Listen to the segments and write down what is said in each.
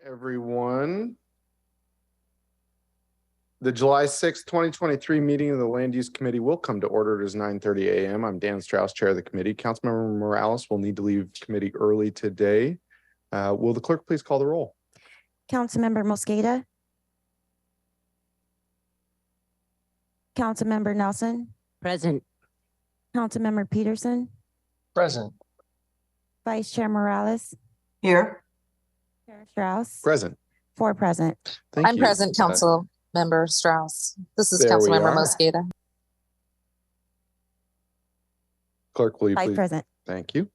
Everyone. The July 6th, 2023 meeting of the Land Use Committee will come to order. It is 9:30 a.m. I'm Dan Strauss, chair of the committee. Councilmember Morales will need to leave committee early today. Will the clerk please call the roll? Councilmember Mosqueda. Councilmember Nelson. Present. Councilmember Peterson. Present. Vice Chair Morales. Here. Chair Strauss. Present. 4 present. Thank I'm you. present, Council Member Strauss. This is there we Councilmember are. Mosqueda. Clerk, will you 5 please? present. Thank you.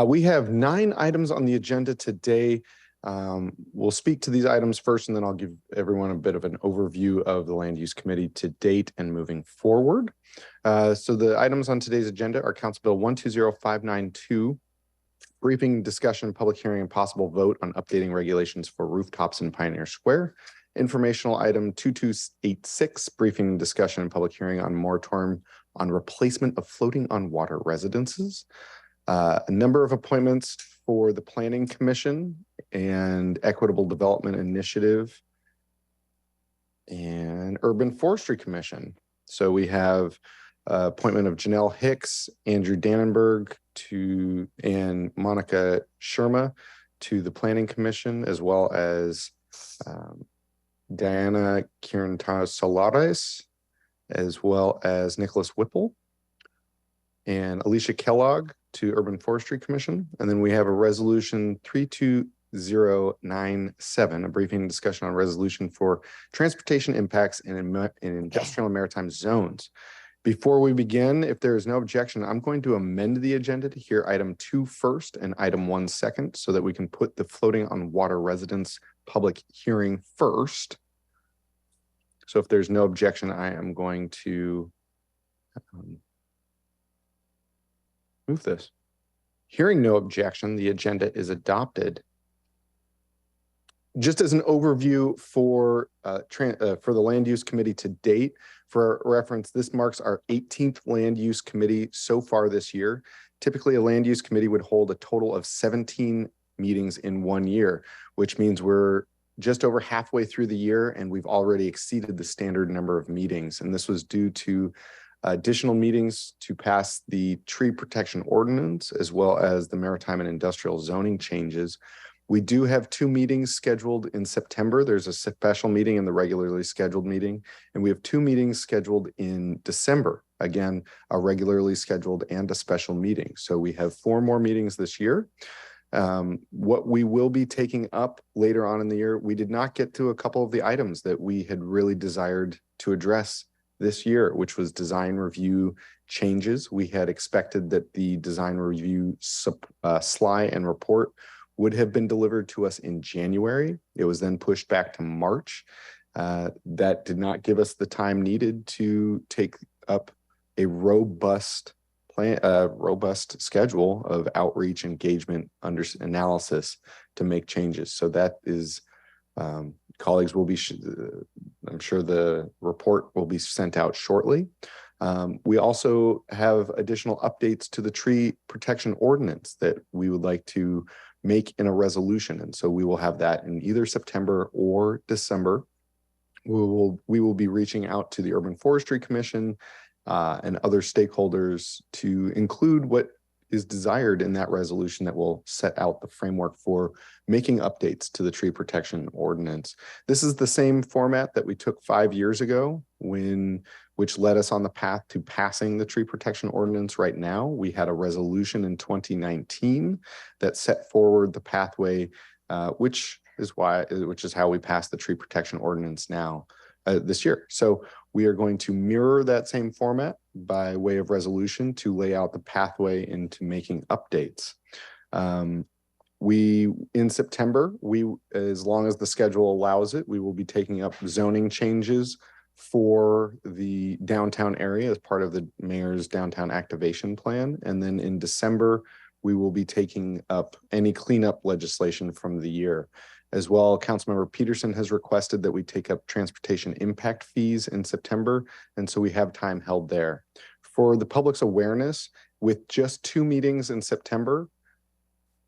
We have 9 items on the agenda today. We'll speak to these items first, and then I'll give everyone a bit of an overview of the Land Use Committee to date and moving forward. So the items on today's agenda are Council Bill 120592, briefing, discussion, public hearing, and possible vote on updating regulations for rooftops in Pioneer Square. Informational item 2286, briefing, discussion, and public hearing on moratorium on replacement of floating on water residences. A number of appointments for the Planning Commission and Equitable Development Initiative and Urban Forestry Commission. So we have appointment of Janelle Hicks, Andrew Dannenberg and Monica Sherma to the Planning Commission, as well as Diana Quirintas-Solares, as well as Nicholas Whipple and Alicia Kellogg to Urban Forestry Commission. And then we have a resolution 32097, a briefing discussion on resolution for transportation impacts in industrial and maritime zones. Before we begin, if there is no objection, I'm going to amend the agenda to hear item 2 first and item 1 second, so that we can put the floating on water residence public hearing first. So if there's no objection, I am going to move this. Hearing no objection, the agenda is adopted. Just as an overview for the Land Use Committee to date, for reference, this marks our 18th Land Use Committee so far this year. Typically, a Land Use Committee would hold a total of 17 meetings in 1 year, which means we're just over halfway through the year and we've already exceeded the standard number of meetings. And this was due to additional meetings to pass the tree protection ordinance, as well as the maritime and industrial zoning changes. We do have 2 meetings scheduled in September. There's a special meeting and the regularly scheduled meeting. And we have 2 meetings scheduled in December. Again, a regularly scheduled and a special meeting. So we have 4 more meetings this year. What we will be taking up later on in the year, we did not get to a couple of the items that we had really desired to address this year, which was design review changes. We had expected that the design review SLI and report would have been delivered to us in January. It was then pushed back to March. That did not give us the time needed to take up a robust schedule of outreach, engagement, analysis to make changes. So that is, colleagues will be, I'm sure the report will be sent out shortly. We also have additional updates to the tree protection ordinance that we would like to make in a resolution. And so we will have that in either September or December. We will be reaching out to the Urban Forestry Commission and other stakeholders to include what is desired in that resolution that will set out the framework for making updates to the tree protection ordinance. This is the same format that we took 5 years ago, which led us on the path to passing the tree protection ordinance right now. We had a resolution in 2019 that set forward the pathway, which is how we passed the tree protection ordinance now this year. So we are going to mirror that same format by way of resolution to lay out the pathway into making updates. In September, as long as the schedule allows it, we will be taking up zoning changes for the downtown area as part of the mayor's downtown activation plan. And then in December, we will be taking up any cleanup legislation from the year. As well, Councilmember Peterson has requested that we take up transportation impact fees in September, and so we have time held there. For the public's awareness, with just 2 meetings in September,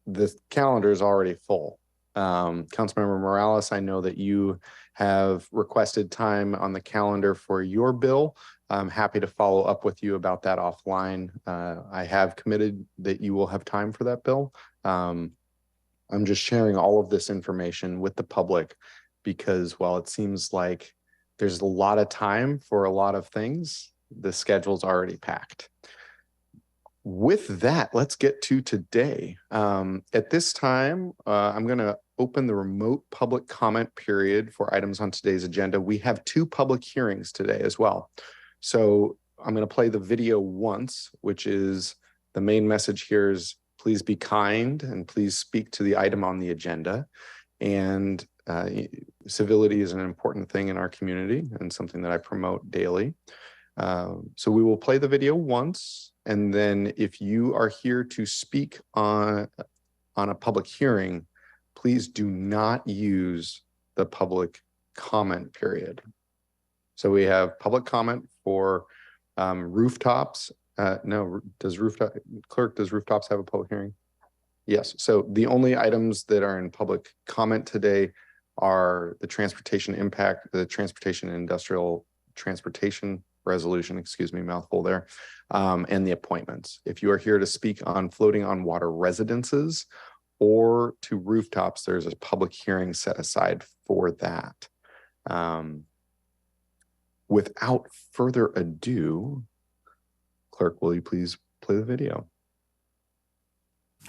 the calendar is already full. Councilmember Morales, I know that you have requested time on the calendar for your bill. I'm happy to follow up with you about that offline. I have committed that you will have time for that bill. I'm just sharing all of this information with the public because while it seems like there's a lot of time for a lot of things, the schedule's already packed. With that, let's get to today. At this time, I'm going to open the remote public comment period for items on today's agenda. We have 2 public hearings today as well. So I'm going to play the video once, which is the main message here is please be kind and please speak to the item on the agenda. And civility is an important thing in our community and something that I promote daily. So we will play the video once, and then if you are here to speak on a public hearing, please do not use the public comment period. So we have public comment for rooftops. No, clerk, does rooftops have a public hearing? Yes. So the only items that are in public comment today are the transportation impact, the transportation and industrial transportation resolution, excuse me, mouthful there, and the appointments. If you are here to speak on floating on water residences or to rooftops, there's a public hearing set aside for that. Without further ado, clerk, will you please play the video?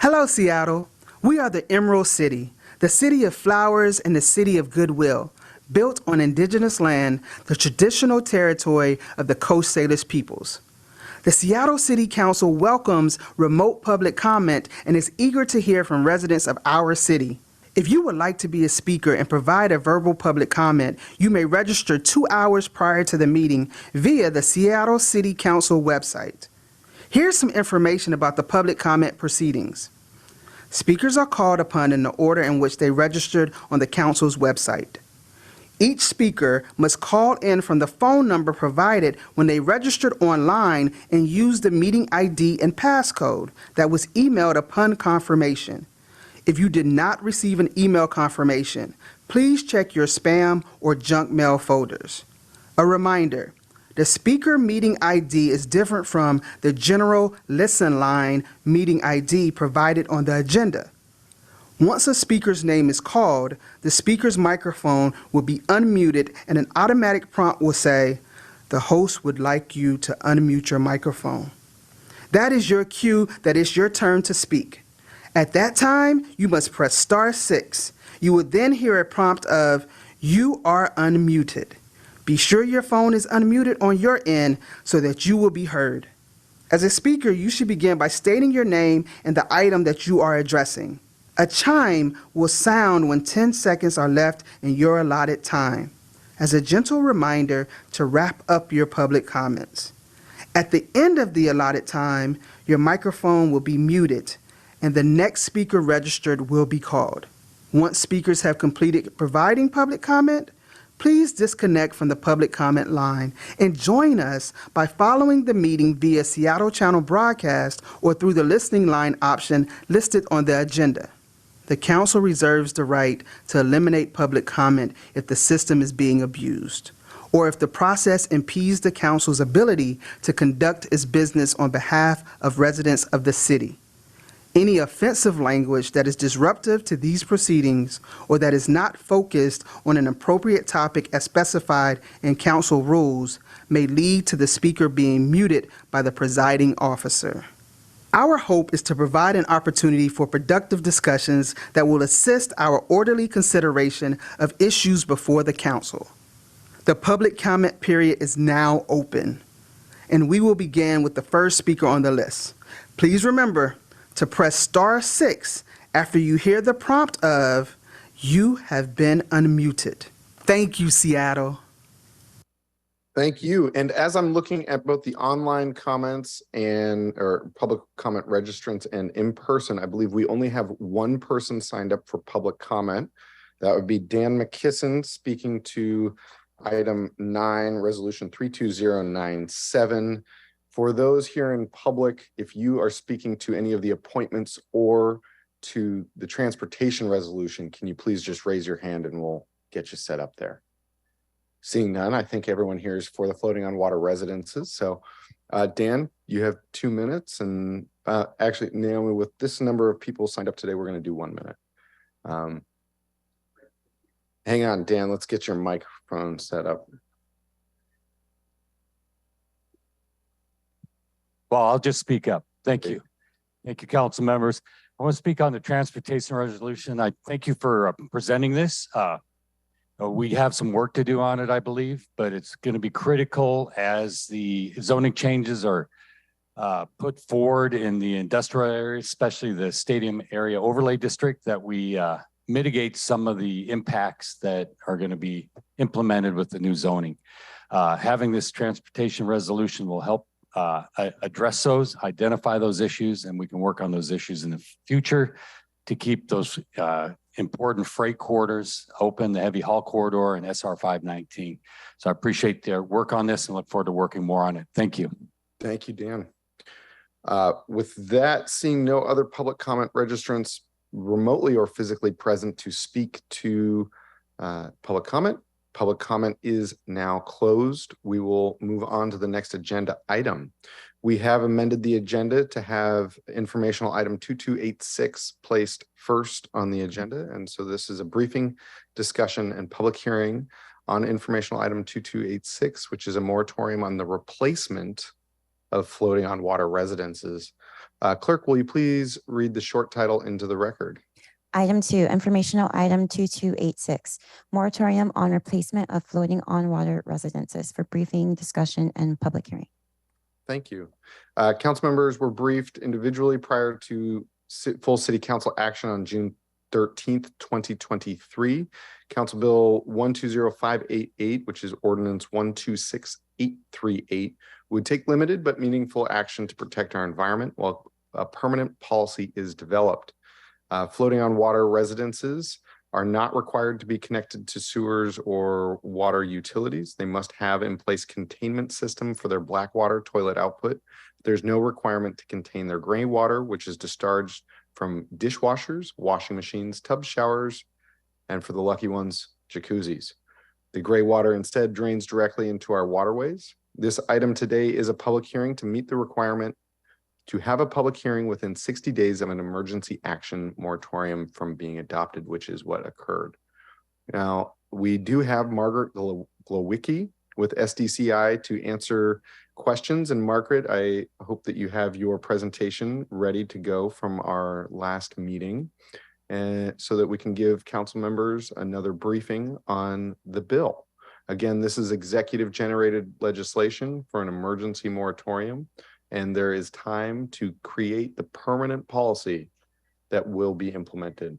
Hello, Seattle. We are the Emerald City, the city of flowers and the city of goodwill, built on indigenous land, the traditional territory of the Coast Salish peoples. The Seattle City Council welcomes remote public comment and is eager to hear from residents of our city. If you would like to be a speaker and provide a verbal public comment, you may register 2 hours prior to the meeting via the Seattle City Council website. Here's some information about the public comment proceedings. Speakers are called upon in the order in which they registered on the council's website. Each speaker must call in from the phone number provided when they registered online and use the meeting ID and passcode that was emailed upon confirmation. If you did not receive an email confirmation, please check your spam or junk mail folders. A reminder, the speaker meeting ID is different from the general listen line meeting ID provided on the agenda. Once a speaker's name is called, the speaker's microphone will be unmuted and an automatic prompt will say, "The host would like you to unmute your microphone." That is your cue that it's your turn to speak. At that time, you must press *6. You will then hear a prompt of, "You are unmuted." Be sure your phone is unmuted on your end so that you will be heard. As a speaker, you should begin by stating your name and the item that you are addressing. A chime will sound when 10 seconds are left in your allotted time, as a gentle reminder to wrap up your public comments. At the end of the allotted time, your microphone will be muted and the next speaker registered will be called. Once speakers have completed providing public comment, please disconnect from the public comment line and join us by following the meeting via Seattle Channel broadcast or through the listening line option listed on the agenda. The council reserves the right to eliminate public comment if the system is being abused, or if the process impedes the council's ability to conduct its business on behalf of residents of the city. Any offensive language that is disruptive to these proceedings or that is not focused on an appropriate topic as specified in council rules may lead to the speaker being muted by the presiding officer. Our hope is to provide an opportunity for productive discussions that will assist our orderly consideration of issues before the council. The public comment period is now open, and we will begin with the first speaker on the list. Please remember to press *6 after you hear the prompt of, "You have been unmuted." Thank you, Seattle. Thank you. And as I'm looking at both the online comments or public comment registrants and in person, I believe we only have one person signed up for public comment. That would be Dan McKisson speaking to item 9, resolution 32097. For those here in public, if you are speaking to any of the appointments or to the transportation resolution, can you please just raise your hand and we'll get you set up there? Seeing none, I think everyone here is for the floating on water residences. So Dan, you have 2 minutes, and actually, Naomi, with this number of people signed up today, we're going to do 1 minute. Hang on, Dan, let's get your microphone set up. Well, I'll just speak up. Thank you. Thank you, council members. I want to speak on the transportation resolution. I thank you for presenting this. We have some work to do on it, I believe, but it's going to be critical as the zoning changes are put forward in the industrial area, especially the stadium area overlay district, that we mitigate some of the impacts that are going to be implemented with the new zoning. Having this transportation resolution will help address those, identify those issues, and we can work on those issues in the future to keep those important freight corridors open, the heavy haul corridor and SR 519. So I appreciate their work on this and look forward to working more on it. Thank you. Thank you, Dan. With that, seeing no other public comment registrants remotely or physically present to speak to public comment is now closed. We will move on to the next agenda item. We have amended the agenda to have informational item 2286 placed first on the agenda. And so this is a briefing, discussion, and public hearing on informational item 2286, which is a moratorium on the replacement of floating on water residences. Clerk, will you please read the short title into the record? Item 2, informational item 2286, moratorium on replacement of floating on water residences for briefing, discussion, and public hearing. Thank you. Council members were briefed individually prior to full city council action on June 13th, 2023. Council Bill 120588, which is ordinance 126838, would take limited but meaningful action to protect our environment while a permanent policy is developed. Floating on water residences are not required to be connected to sewers or water utilities. They must have in place containment system for their black water toilet output. There's no requirement to contain their gray water, which is discharged from dishwashers, washing machines, tub showers, and for the lucky ones, jacuzzis. The gray water instead drains directly into our waterways. This item today is a public hearing to meet the requirement to have a public hearing within 60 days of an emergency action moratorium from being adopted, which is what occurred. Now, we do have Margaret Glowicki with SDCI to answer questions. And Margaret, I hope that you have your presentation ready to go from our last meeting, and so that we can give council members another briefing on the bill. Again, this is executive generated legislation for an emergency moratorium, and there is time to create the permanent policy that will be implemented.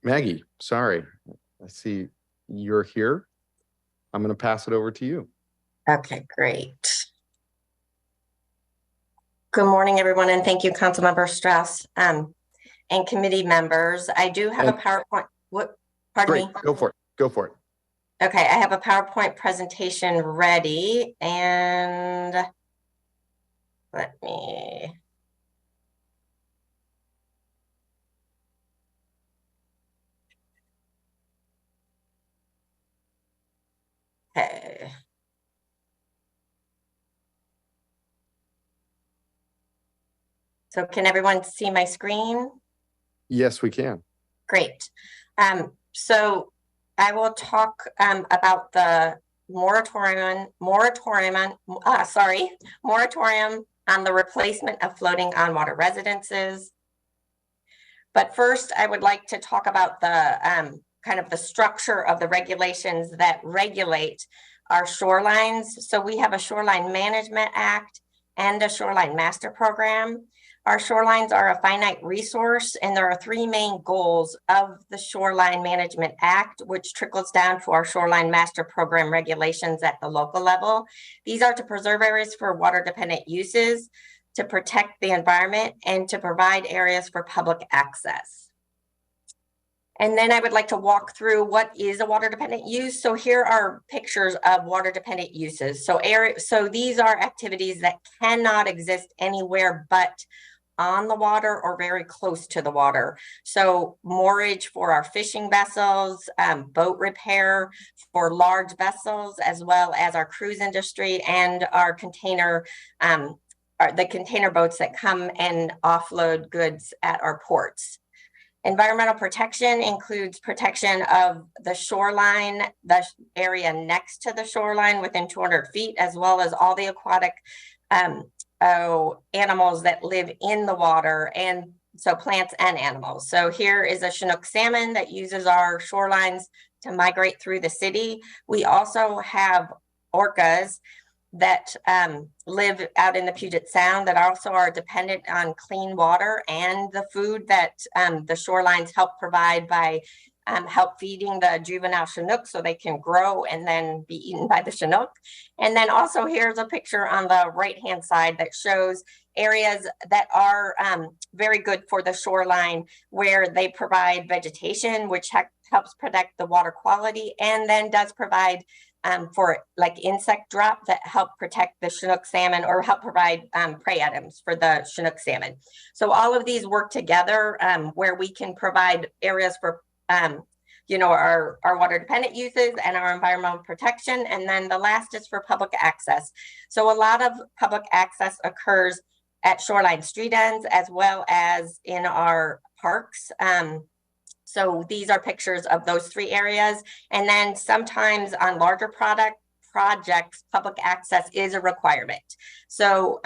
Maggie, sorry, I see you're here. I'm going to pass it over to you. Okay, great. Good morning, everyone, and thank you, Councilmember Strauss, and committee members. I do have a PowerPoint. Pardon me? Go for it. Go for it. Okay, I have a PowerPoint presentation ready, and let me. Okay. So can everyone see my screen? Yes, we can. Great. So I will talk about the moratorium on the replacement of floating on water residences. But first, I would like to talk about the kind of the structure of the regulations that regulate our shorelines. So we have a Shoreline Management Act and a Shoreline Master Program. Our shorelines are a finite resource, and there are three main goals of the Shoreline Management Act, which trickles down to our Shoreline Master Program regulations at the local level. These are to preserve areas for water-dependent uses, to protect the environment, and to provide areas for public access. And then I would like to walk through what is a water-dependent use. So here are pictures of water-dependent uses. So these are activities that cannot exist anywhere but on the water or very close to the water. So moorage for our fishing vessels, boat repair for large vessels, as well as our cruise industry and our container, the container boats that come and offload goods at our ports. Environmental protection includes protection of the shoreline, the area next to the shoreline within 200 feet, as well as all the aquatic animals that live in the water, and so plants and animals. So here is a Chinook salmon that uses our shorelines to migrate through the city. We also have orcas that live out in the Puget Sound that also are dependent on clean water and the food that the shorelines help provide by help feeding the juvenile Chinook so they can grow and then be eaten by the Chinook. And then also here's a picture on the right-hand side that shows areas that are very good for the shoreline, where they provide vegetation, which helps protect the water quality, and then does provide for like insect drop that help protect the Chinook salmon, or help provide prey items for the Chinook salmon. So all of these work together where we can provide areas for our water dependent uses and our environmental protection. And then the last is for public access. So a lot of public access occurs at shoreline street ends as well as in our parks. So these are pictures of those three areas. And then sometimes on larger projects, public access is a requirement. So,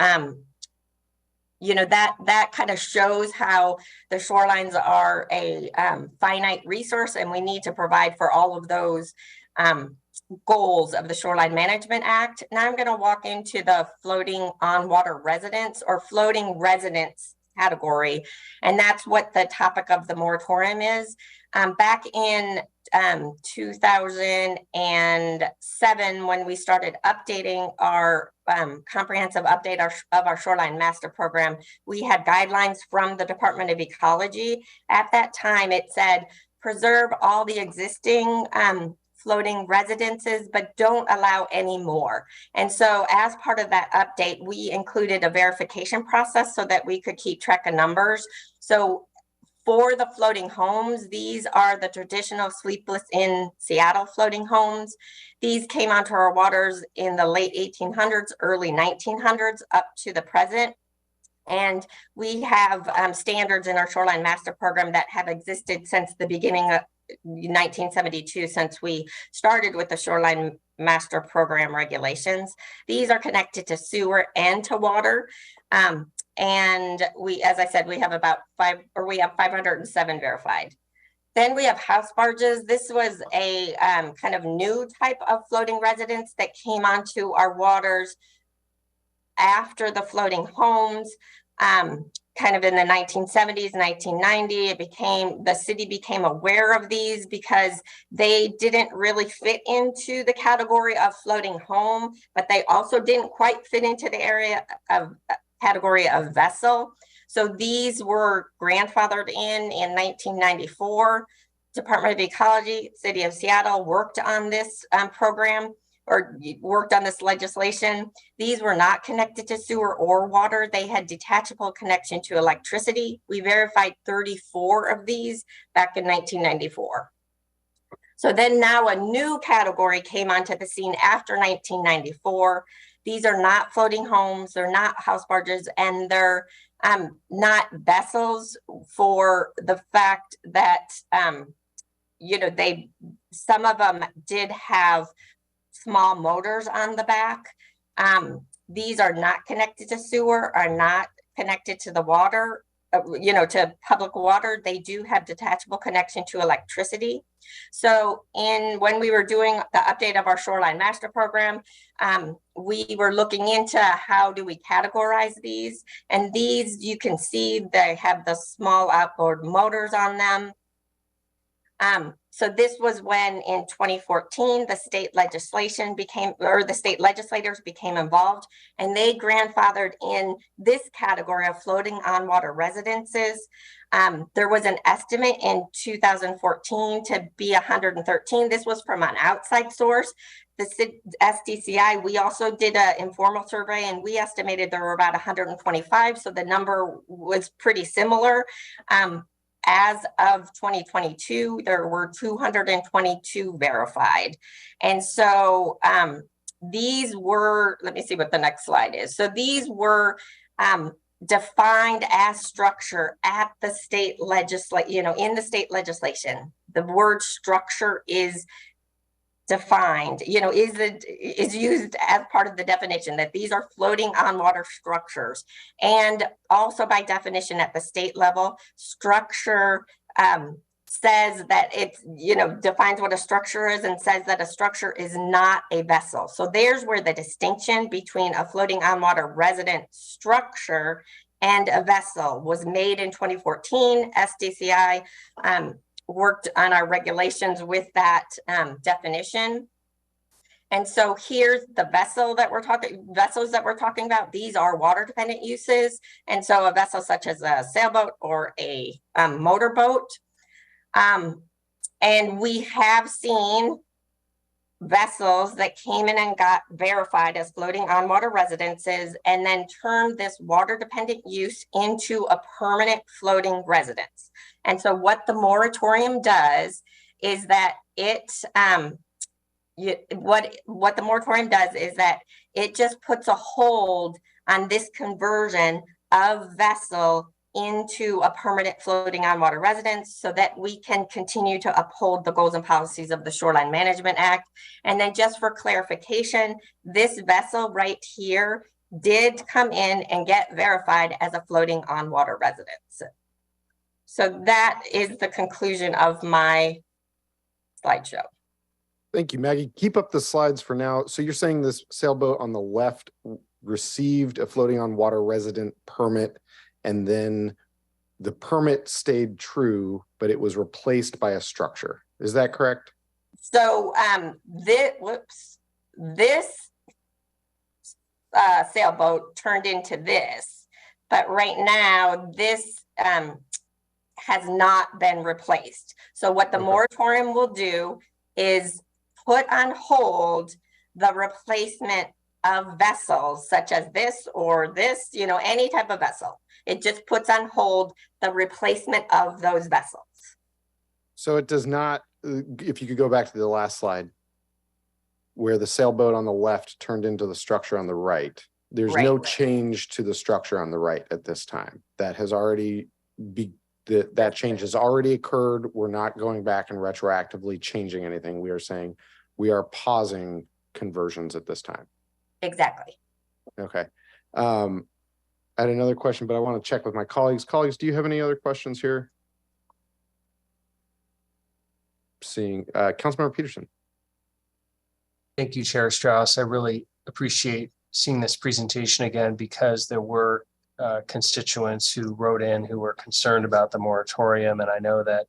that kind of shows how the shorelines are a finite resource, and we need to provide for all of those goals of the Shoreline Management Act. Now I'm going to walk into the floating on water residents or floating residents category, and that's what the topic of the moratorium is. Back in 2007, when we started updating our comprehensive update of our Shoreline Master Program, we had guidelines from the Department of Ecology. At that time, it said, preserve all the existing floating residences, but don't allow any more. And so as part of that update, we included a verification process so that we could keep track of numbers. So for the floating homes, these are the traditional Sleepless in Seattle floating homes. These came onto our waters in the late 1800s, early 1900s, up to the present. And we have standards in our Shoreline Master Program that have existed since the beginning of 1972, since we started with the Shoreline Master Program regulations. These are connected to sewer and to water. And we, as I said, we have about 507 verified. Then we have house barges. This was a kind of new type of floating residence that came onto our waters after the floating homes. Kind of in the 1970s, 1990, the city became aware of these because they didn't really fit into the category of floating home, but they also didn't quite fit into the area of category of vessel. So these were grandfathered in 1994. Department of Ecology, City of Seattle worked on this program, or worked on this legislation. These were not connected to sewer or water. They had detachable connection to electricity. We verified 34 of these back in 1994. So then now a new category came onto the scene after 1994. These are not floating homes, they're not house barges, and they're not vessels, for the fact that, some of them did have small motors on the back. These are not connected to sewer, are not connected to the water, to public water. They do have detachable connection to electricity. So when we were doing the update of our Shoreline Master Program, we were looking into how do we categorize these. And these, you can see they have the small outboard motors on them. So this was when in 2014, the state legislation became, or the state legislators became involved, and they grandfathered in this category of floating on water residences. There was an estimate in 2014 to be 113. This was from an outside source. The SDCI, we also did an informal survey and we estimated there were about 125. So the number was pretty similar. As of 2022, there were 222 verified. And so these were, let me see what the next slide is. So these were defined as structure at the state legislation, in the state legislation. The word structure is defined, is used as part of the definition that these are floating on water structures. And also by definition at the state level, structure says that it's, defines what a structure is and says that a structure is not a vessel. So there's where the distinction between a floating on water resident structure and a vessel was made in 2014. SDCI worked on our regulations with that definition. And so here's the vessels that we're talking about. These are water dependent uses. And so a vessel such as a sailboat or a motorboat. And we have seen vessels that came in and got verified as floating on water residences and then turned this water dependent use into a permanent floating residence. And so what the moratorium does is that what the moratorium does is that it just puts a hold on this conversion of vessel into a permanent floating on water residence so that we can continue to uphold the goals and policies of the Shoreline Management Act. And then just for clarification, this vessel right here did come in and get verified as a floating on water residence. So that is the conclusion of my slideshow. Thank you, Maggie. Keep up the slides for now. So you're saying this sailboat on the left received a floating on water resident permit, and then the permit stayed true, but it was replaced by a structure. Is that correct? So this sailboat turned into this, but right now this has not been replaced. So what the moratorium will do is put on hold the replacement of vessels such as this or this, any type of vessel. It just puts on hold the replacement of those vessels. So it does not, if you could go back to the last slide, where the sailboat on the left turned into the structure on the right. There's no change to the structure on the right at this time. That has already that change has already occurred. We're not going back and retroactively changing anything. We are saying we are pausing conversions at this time. Exactly. Okay. I had another question, but I want to check with my colleagues. Colleagues, do you have any other questions here? Seeing Councilmember Peterson. Thank you, Chair Strauss. I really appreciate seeing this presentation again because there were constituents who wrote in who were concerned about the moratorium. And I know that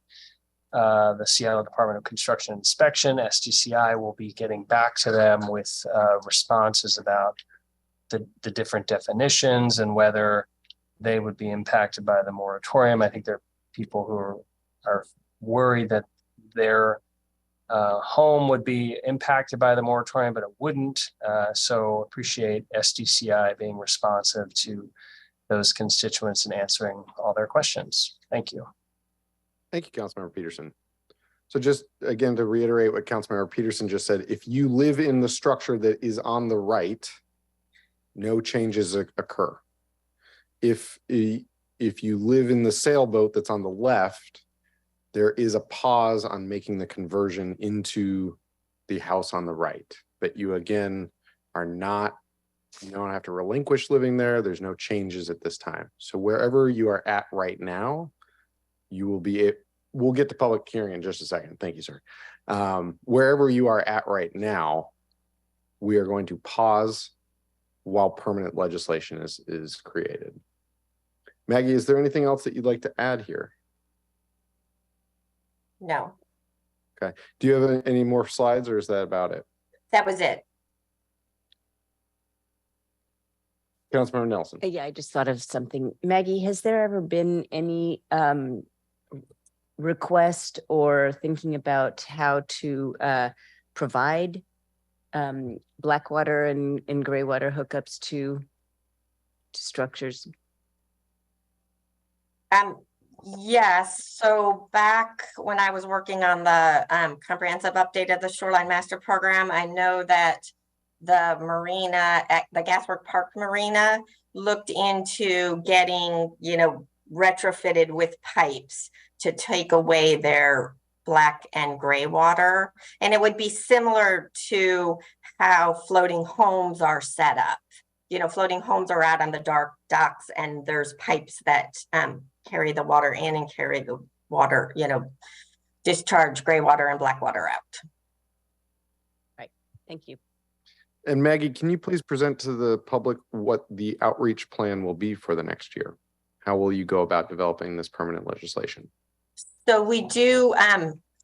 the Seattle Department of Construction and Inspection, SDCI, will be getting back to them with responses about the different definitions and whether they would be impacted by the moratorium. I think there are people who are worried that their home would be impacted by the moratorium, but it wouldn't. So appreciate SDCI being responsive to those constituents and answering all their questions. Thank you. Thank you, Councilmember Peterson. So just again, to reiterate what Councilmember Peterson just said, if you live in the structure that is on the right, no changes occur. If you live in the sailboat that's on the left, there is a pause on making the conversion into the house on the right. But you again are not, you don't have to relinquish living there. There's no changes at this time. So wherever you are at right now, you will be, we'll get to public hearing in just a second. Thank you, sir. Wherever you are at right now, we are going to pause while permanent legislation is created. Maggie, is there anything else that you'd like to add here? No. Do you have any more slides, or is that about it? That was it. Councilmember Nelson. Yeah, I just thought of something. Maggie, has there ever been any request or thinking about how to provide black water and gray water hookups to structures? Yes, so back when I was working on the comprehensive update of the Shoreline Master Program, I know that the marina at the Gaswork Park Marina looked into getting, retrofitted with pipes to take away their black and gray water. And it would be similar to how floating homes are set up. Floating homes are out on the dark docks, and there's pipes that carry the water in and carry the water, discharge gray water and black water out. Right. Thank you. And Maggie, can you please present to the public what the outreach plan will be for the next year? How will you go about developing this permanent legislation? So we do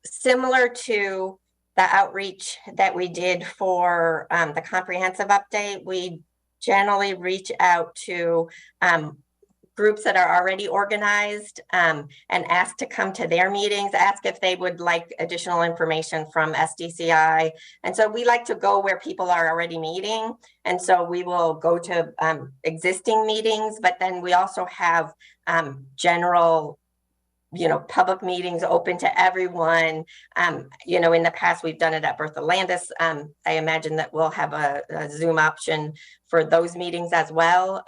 similar to the outreach that we did for the comprehensive update. We generally reach out to groups that are already organized and ask to come to their meetings, ask if they would like additional information from SDCI. And so we like to go where people are already meeting. And so we will go to existing meetings, but then we also have general public meetings open to everyone. In the past, we've done it at Bertha Landis. I imagine that we'll have a Zoom option for those meetings as well.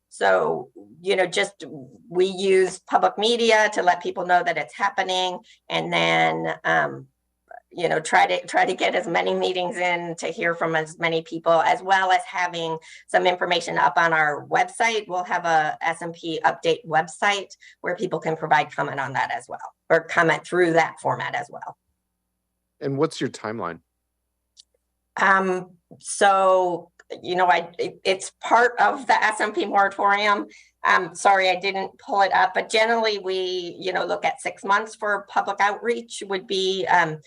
So, just we use public media to let people know that it's happening, and then, try to get as many meetings in to hear from as many people, as well as having some information up on our website. We'll have a SMP update website where people can provide comment on that as well, or comment through that format as well. And what's your timeline? So, it's part of the SMP moratorium. Sorry, I didn't pull it up, but generally we, look at 6 months for public outreach would be a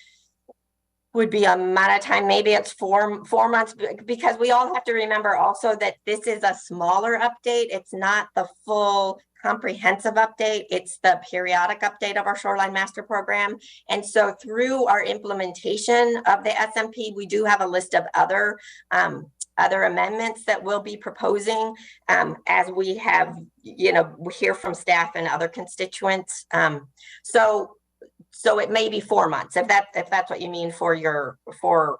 amount of time. Maybe it's four months, because we all have to remember also that this is a smaller update. It's not the full comprehensive update. It's the periodic update of our Shoreline Master Program. And so through our implementation of the SMP, we do have a list of other amendments that we'll be proposing as we have, we hear from staff and other constituents. So it may be 4 months, if that's what you mean for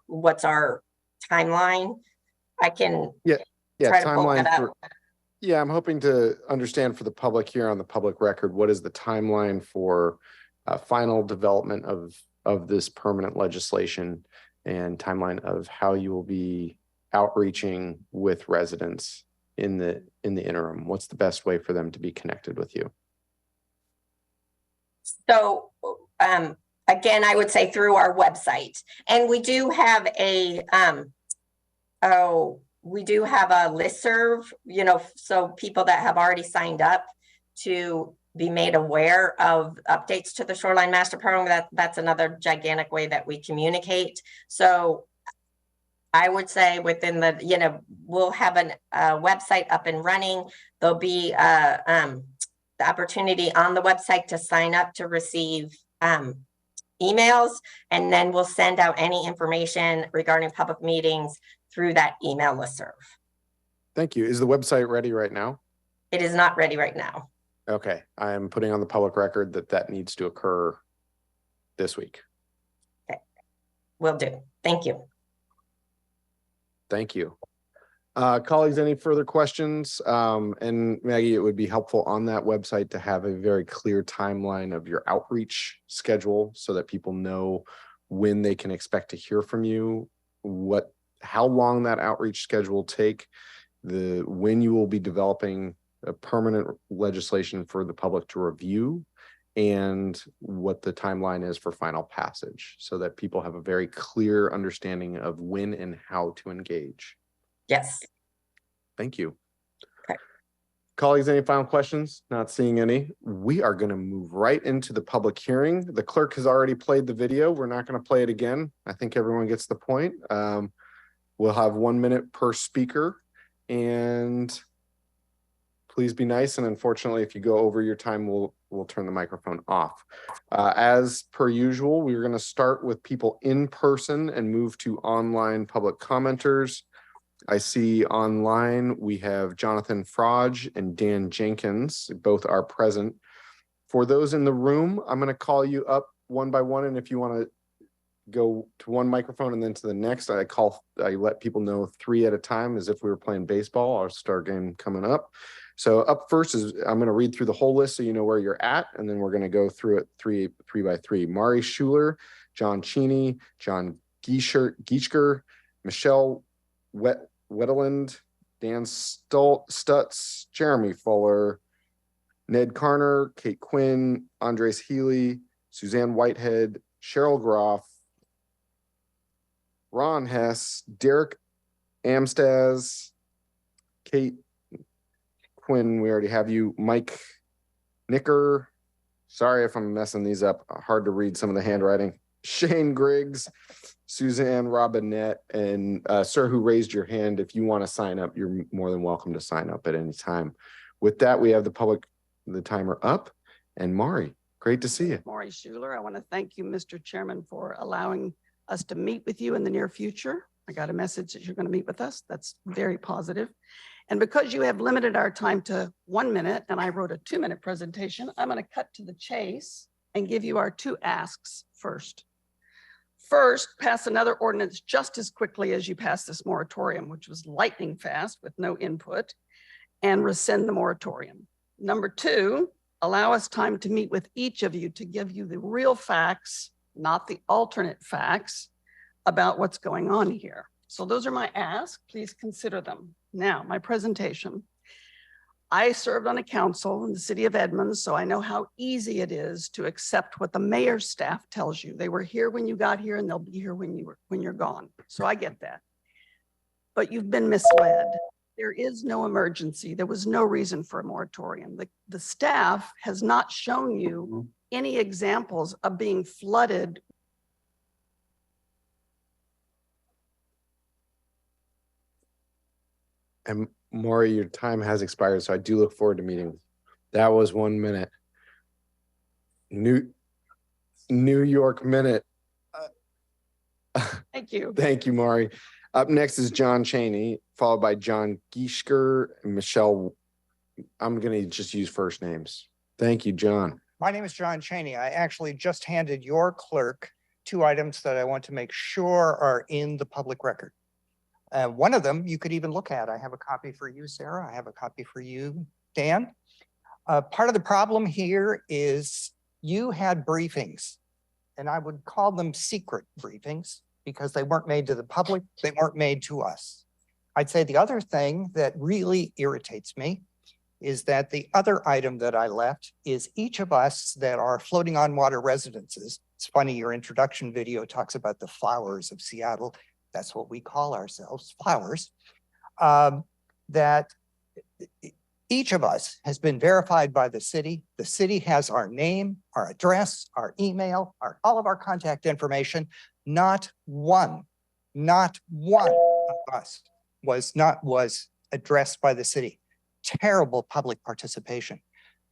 what's our timeline. I can try to pull that up. I'm hoping to understand for the public here on the public record, what is the timeline for final development of this permanent legislation, and timeline of how you will be outreaching with residents in the interim? What's the best way for them to be connected with you? So again, I would say through our website, and we do have a listserv, so people that have already signed up to be made aware of updates to the Shoreline Master Program. That's another gigantic way that we communicate. So I would say within the, we'll have a website up and running. There'll be the opportunity on the website to sign up to receive emails, and then we'll send out any information regarding public meetings through that email listserv. Thank you. Is the website ready right now? It is not ready right now. Okay. I am putting on the public record that needs to occur this week. Okay. Will do. Thank you. Thank you. Colleagues, any further questions? And Maggie, it would be helpful on that website to have a very clear timeline of your outreach schedule so that people know when they can expect to hear from you, how long that outreach schedule will take, when you will be developing a permanent legislation for the public to review, and what the timeline is for final passage, so that people have a very clear understanding of when and how to engage. Yes. Thank you. Okay. Colleagues, any final questions? Not seeing any. We are going to move right into the public hearing. The clerk has already played the video. We're not going to play it again. I think everyone gets the point. We'll have 1 minute per speaker, and please be nice. And unfortunately, if you go over your time, we'll turn the microphone off. As per usual, we're going to start with people in person and move to online public commenters. I see online we have Jonathan Frage and Dan Jenkins. Both are present. For those in the room, I'm going to call you up one by one, and if you want to go to one microphone and then to the next, I let people know 3 at a time, as if we were playing baseball. Our star game coming up. So up first is, I'm going to read through the whole list so you know where you're at, and then we're going to go through it three by three. Mari Schuler, John Cheney, John Gieschker, Michelle Wetteland, Dan Stutz, Jeremy Fuller, Ned Carner, Kate Quinn, Andres Healy, Suzanne Whitehead, Cheryl Groff, Ron Hess, Derek Amstaz, Kate Quinn, we already have you, Mike Nicker, sorry if I'm messing these up, hard to read some of the handwriting, Shane Griggs, Suzanne Robinette, and sir who raised your hand, if you want to sign up, you're more than welcome to sign up at any time. With that, we have the timer up, and Mari, great to see you. Mari Schuler, I want to thank you, Mr. Chairman, for allowing us to meet with you in the near future. I got a message that you're going to meet with us. That's very positive. And because you have limited our time to 1 minute, and I wrote a 2-minute presentation, I'm going to cut to the chase and give you our 2 asks first. First, pass another ordinance just as quickly as you passed this moratorium, which was lightning fast with no input, and rescind the moratorium. Number 2, allow us time to meet with each of you to give you the real facts, not the alternate facts, about what's going on here. So those are my asks. Please consider them. Now, my presentation. I served on a council in the city of Edmonds, so I know how easy it is to accept what the mayor's staff tells you. They were here when you got here, and they'll be here when you're gone. So I get that. But you've been misled. There is no emergency. There was no reason for a moratorium. The staff has not shown you any examples of being flooded. And Maury, your time has expired, so I do look forward to meeting. That was 1 minute. New York minute. Thank you. Thank you, Maury. Up next is John Cheney, followed by John Gieschker and Michelle. I'm going to just use first names. Thank you, John. My name is John Cheney. I actually just handed your clerk 2 items that I want to make sure are in the public record. One of them you could even look at. I have a copy for you, Sarah. I have a copy for you, Dan. Part of the problem here is you had briefings, and I would call them secret briefings because they weren't made to the public. They weren't made to us. I'd say the other thing that really irritates me is that the other item that I left is each of us that are floating on water residences. It's funny, your introduction video talks about the flowers of Seattle. That's what we call ourselves, flowers. That each of us has been verified by the city. The city has our name, our address, our email, all of our contact information. Not one of us was addressed by the city. Terrible public participation.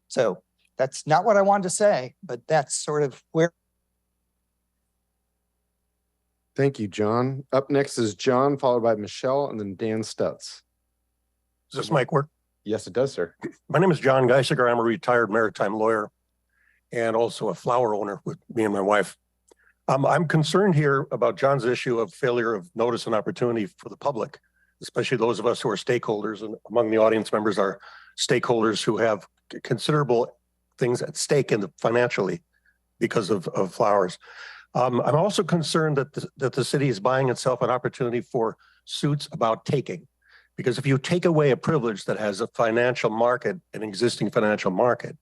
So that's not what I wanted to say, but that's sort of where. Thank you, John. Up next is John, followed by Michelle, and then Dan Stutz. Does this mic work? Yes, it does, sir. My name is John Geissiger. I'm a retired maritime lawyer and also a flower owner with me and my wife. I'm concerned here about John's issue of failure of notice and opportunity for the public, especially those of us who are stakeholders, and among the audience members are stakeholders who have considerable things at stake in financially because of flowers. I'm also concerned that the city is buying itself an opportunity for suits about taking, because if you take away a privilege that has a financial market, an existing financial market,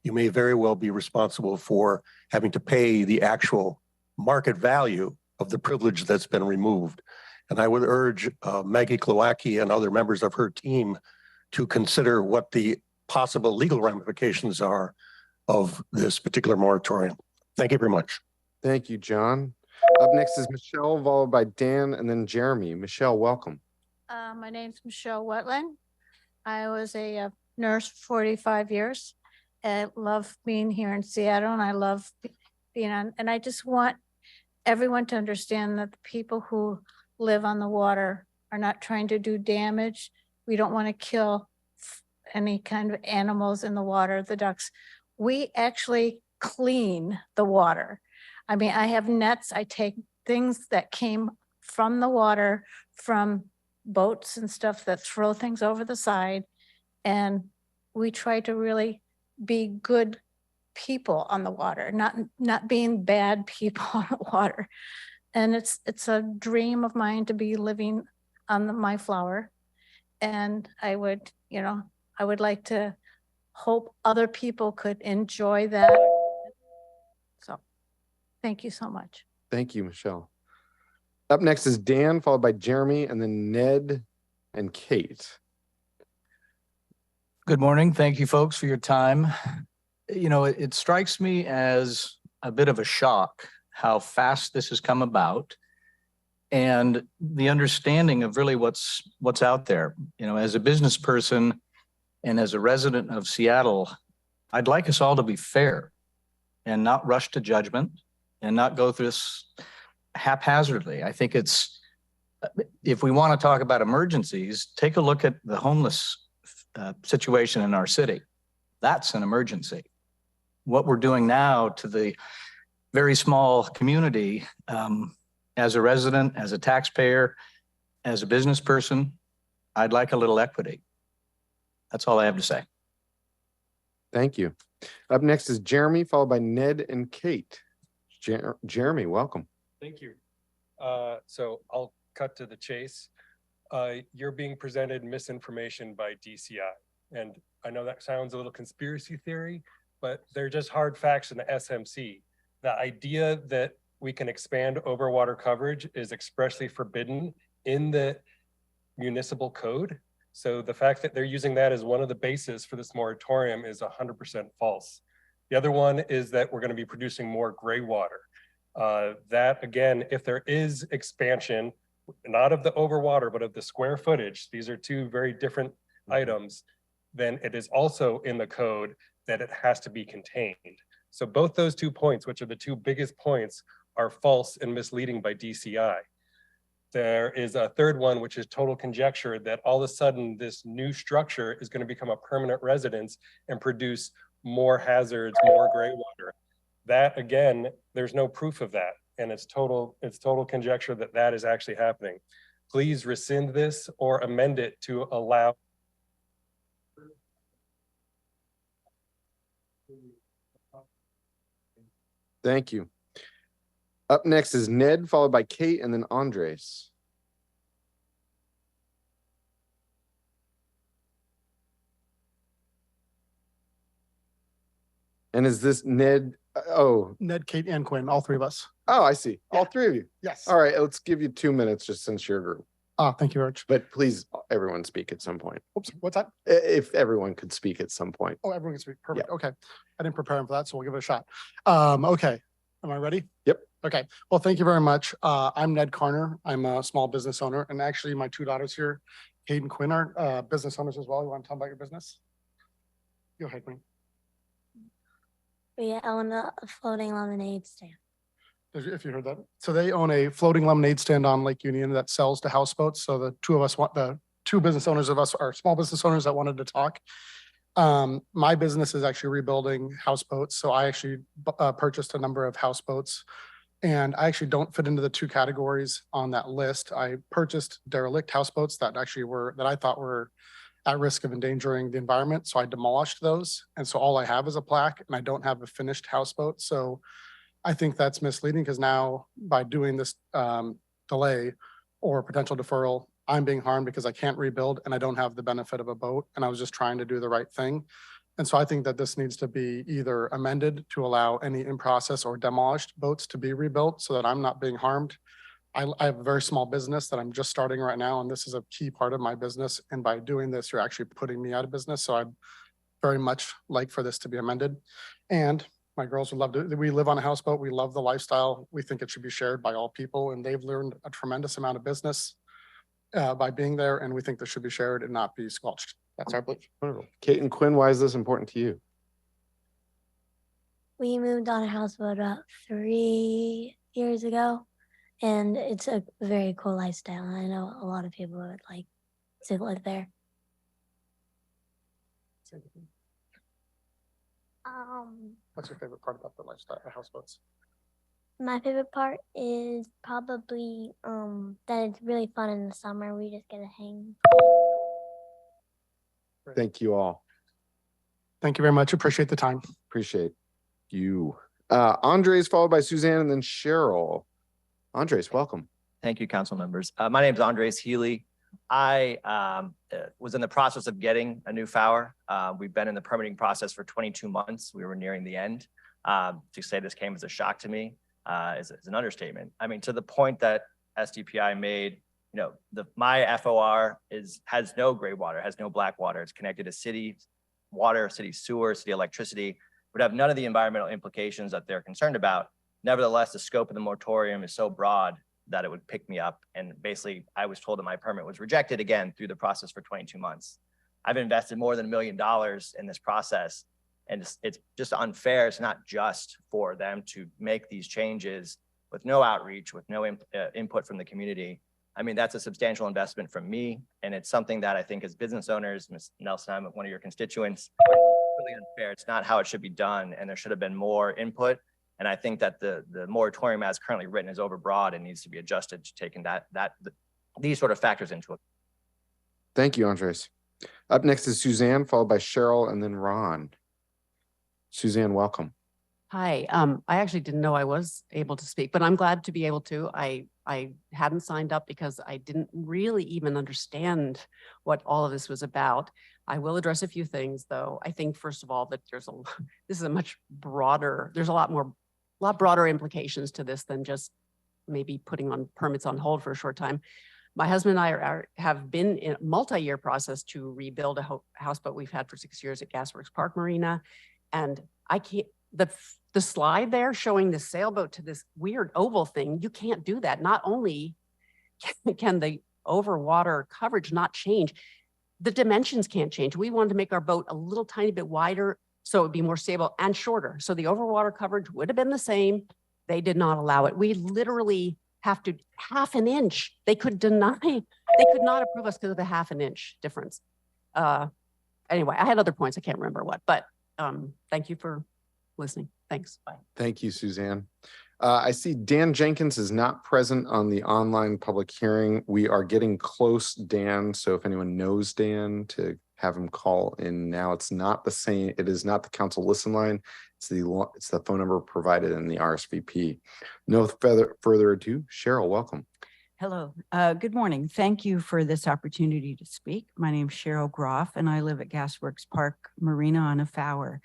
you may very well be responsible for having to pay the actual market value of the privilege that's been removed. And I would urge Maggie Klowacki and other members of her team to consider what the possible legal ramifications are of this particular moratorium. Thank you very much. Thank you, John. Up next is Michelle, followed by Dan and then Jeremy. Michelle, welcome. My name's Michelle Wetland. I was a nurse for 45 years. I love being here in Seattle, and I love being on, and I just want everyone to understand that the people who live on the water are not trying to do damage. We don't want to kill any kind of animals in the water, the ducks. We actually clean the water. I mean, I have nets. I take things that came from the water, from boats and stuff that throw things over the side. And we try to really be good people on the water, not being bad people on the water. And it's a dream of mine to be living on the Mayflower. And I would like to hope other people could enjoy that. So thank you so much. Thank you, Michelle. Up next is Dan, followed by Jeremy, and then Ned and Kate. Good morning. Thank you, folks, for your time. You know, it strikes me as a bit of a shock how fast this has come about and the understanding of really what's out there. You know, as a business person and as a resident of Seattle, I'd like us all to be fair and not rush to judgment and not go through this haphazardly. I think if we want to talk about emergencies, take a look at the homeless situation in our city. That's an emergency. What we're doing now to the very small community, as a resident, as a taxpayer, as a business person, I'd like a little equity. That's all I have to say. Thank you. Up next is Jeremy, followed by Ned and Kate. Jeremy, welcome. Thank you. So I'll cut to the chase. You're being presented misinformation by DCI. And I know that sounds a little conspiracy theory, but they're just hard facts in the SMC. The idea that we can expand overwater coverage is expressly forbidden in the municipal code. So the fact that they're using that as one of the bases for this moratorium is 100% false. The other one is that we're going to be producing more gray water. That again, if there is expansion, not of the overwater, but of the square footage, these are two very different items, then it is also in the code that it has to be contained. So both those 2 points, which are the two biggest points, are false and misleading by DCI. There is a third one, which is total conjecture, that all of a sudden this new structure is going to become a permanent residence and produce more hazards, more gray water. That again, there's no proof of that. And it's total conjecture that that is actually happening. Please rescind this or amend it to allow. Thank you. Up next is Ned, followed by Kate, and then Andres. And is this Ned? Oh, Ned, Kate, and Quinn, all three of us. Oh, I see. All three of you. Yes. All right, let's give you 2 minutes just since you're a group. Thank you, Arch. But please, everyone speak at some point. Oops, what's that? If everyone could speak at some point. Oh, everyone can speak. Perfect. Yeah. Okay. I didn't prepare him for that, so we'll give it a shot. Okay. Am I ready? Yep. Okay. Well, thank you very much. I'm Ned Carner. I'm a small business owner, and actually my two daughters here, Kate and Quinn, are business owners as well. You want to tell them about your business? Go ahead, Quinn. We own a floating lemonade stand. If you heard that. So they own a floating lemonade stand on Lake Union that sells to houseboats. So the two business owners of us are small business owners that wanted to talk. My business is actually rebuilding houseboats. So I actually purchased a number of houseboats, and I actually don't fit into the two categories on that list. I purchased derelict houseboats that I thought were at risk of endangering the environment. So I demolished those. And so all I have is a plaque, and I don't have a finished houseboat. So I think that's misleading, because now by doing this delay or potential deferral, I'm being harmed because I can't rebuild and I don't have the benefit of a boat, and I was just trying to do the right thing. And so I think that this needs to be either amended to allow any in-process or demolished boats to be rebuilt so that I'm not being harmed. I have a very small business that I'm just starting right now, and this is a key part of my business. And by doing this, you're actually putting me out of business. So very much like for this to be amended. And my girls would love to, we live on a houseboat. We love the lifestyle. We think it should be shared by all people, and they've learned a tremendous amount of business by being there, and we think this should be shared and not be squelched. That's our belief. Wonderful. Kate and Quinn, why is this important to you? We moved on a houseboat about 3 years ago, and it's a very cool lifestyle. And I know a lot of people would like to live there. What's your favorite part about the lifestyle, the houseboats? My favorite part is probably that it's really fun in the summer. We just get to hang. Thank you all. Thank you very much. Appreciate the time. Appreciate you. Andres, followed by Suzanne, and then Cheryl. Andres, welcome. Thank you, council members. My name is Andres Healy. I was in the process of getting a new FOWR. We've been in the permitting process for 22 months. We were nearing the end. To say this came as a shock to me is an understatement. I mean, to the point that SDPI made, my FOR has no gray water, has no black water. It's connected to city water, city sewer, city electricity, would have none of the environmental implications that they're concerned about. Nevertheless, the scope of the moratorium is so broad that it would pick me up. And basically, I was told that my permit was rejected again through the process for 22 months. I've invested more than $1 million in this process. And it's just unfair. It's not just for them to make these changes with no outreach, with no input from the community. I mean, that's a substantial investment from me. And it's something that I think as business owners, Ms. Nelson, I'm one of your constituents, really unfair. It's not how it should be done. And there should have been more input. And I think that the moratorium as currently written is overbroad and needs to be adjusted to taking these sort of factors into it. Thank you, Andres. Up next is Suzanne, followed by Cheryl, and then Ron. Suzanne, welcome. Hi, I actually didn't know I was able to speak, but I'm glad to be able to. I hadn't signed up because I didn't really even understand what all of this was about. I will address a few things, though. I think, first of all, that this is a much broader, there's a lot broader implications to this than just maybe putting on permits on hold for a short time. My husband and I have been in a multi-year process to rebuild a houseboat we've had for 6 years at Gasworks Park Marina. And I can't, the slide there showing the sailboat to this weird oval thing, you can't do that. Not only can the overwater coverage not change, the dimensions can't change. We wanted to make our boat a little tiny bit wider so it would be more stable and shorter. So the overwater coverage would have been the same. They did not allow it. We literally have to half an inch. They could not approve us because of the half an inch difference. Anyway, I had other points. I can't remember what, but thank you for listening. Thanks. Bye. Thank you, Suzanne. I see Dan Jenkins is not present on the online public hearing. We are getting close, Dan. So if anyone knows Dan, to have him call in now. It's not the same. It is not the council listen line. It's the phone number provided in the RSVP. No further ado, Cheryl, welcome. Hello. Good morning. Thank you for this opportunity to speak. My name is Cheryl Groff, and I live at Gasworks Park Marina on a FOWR.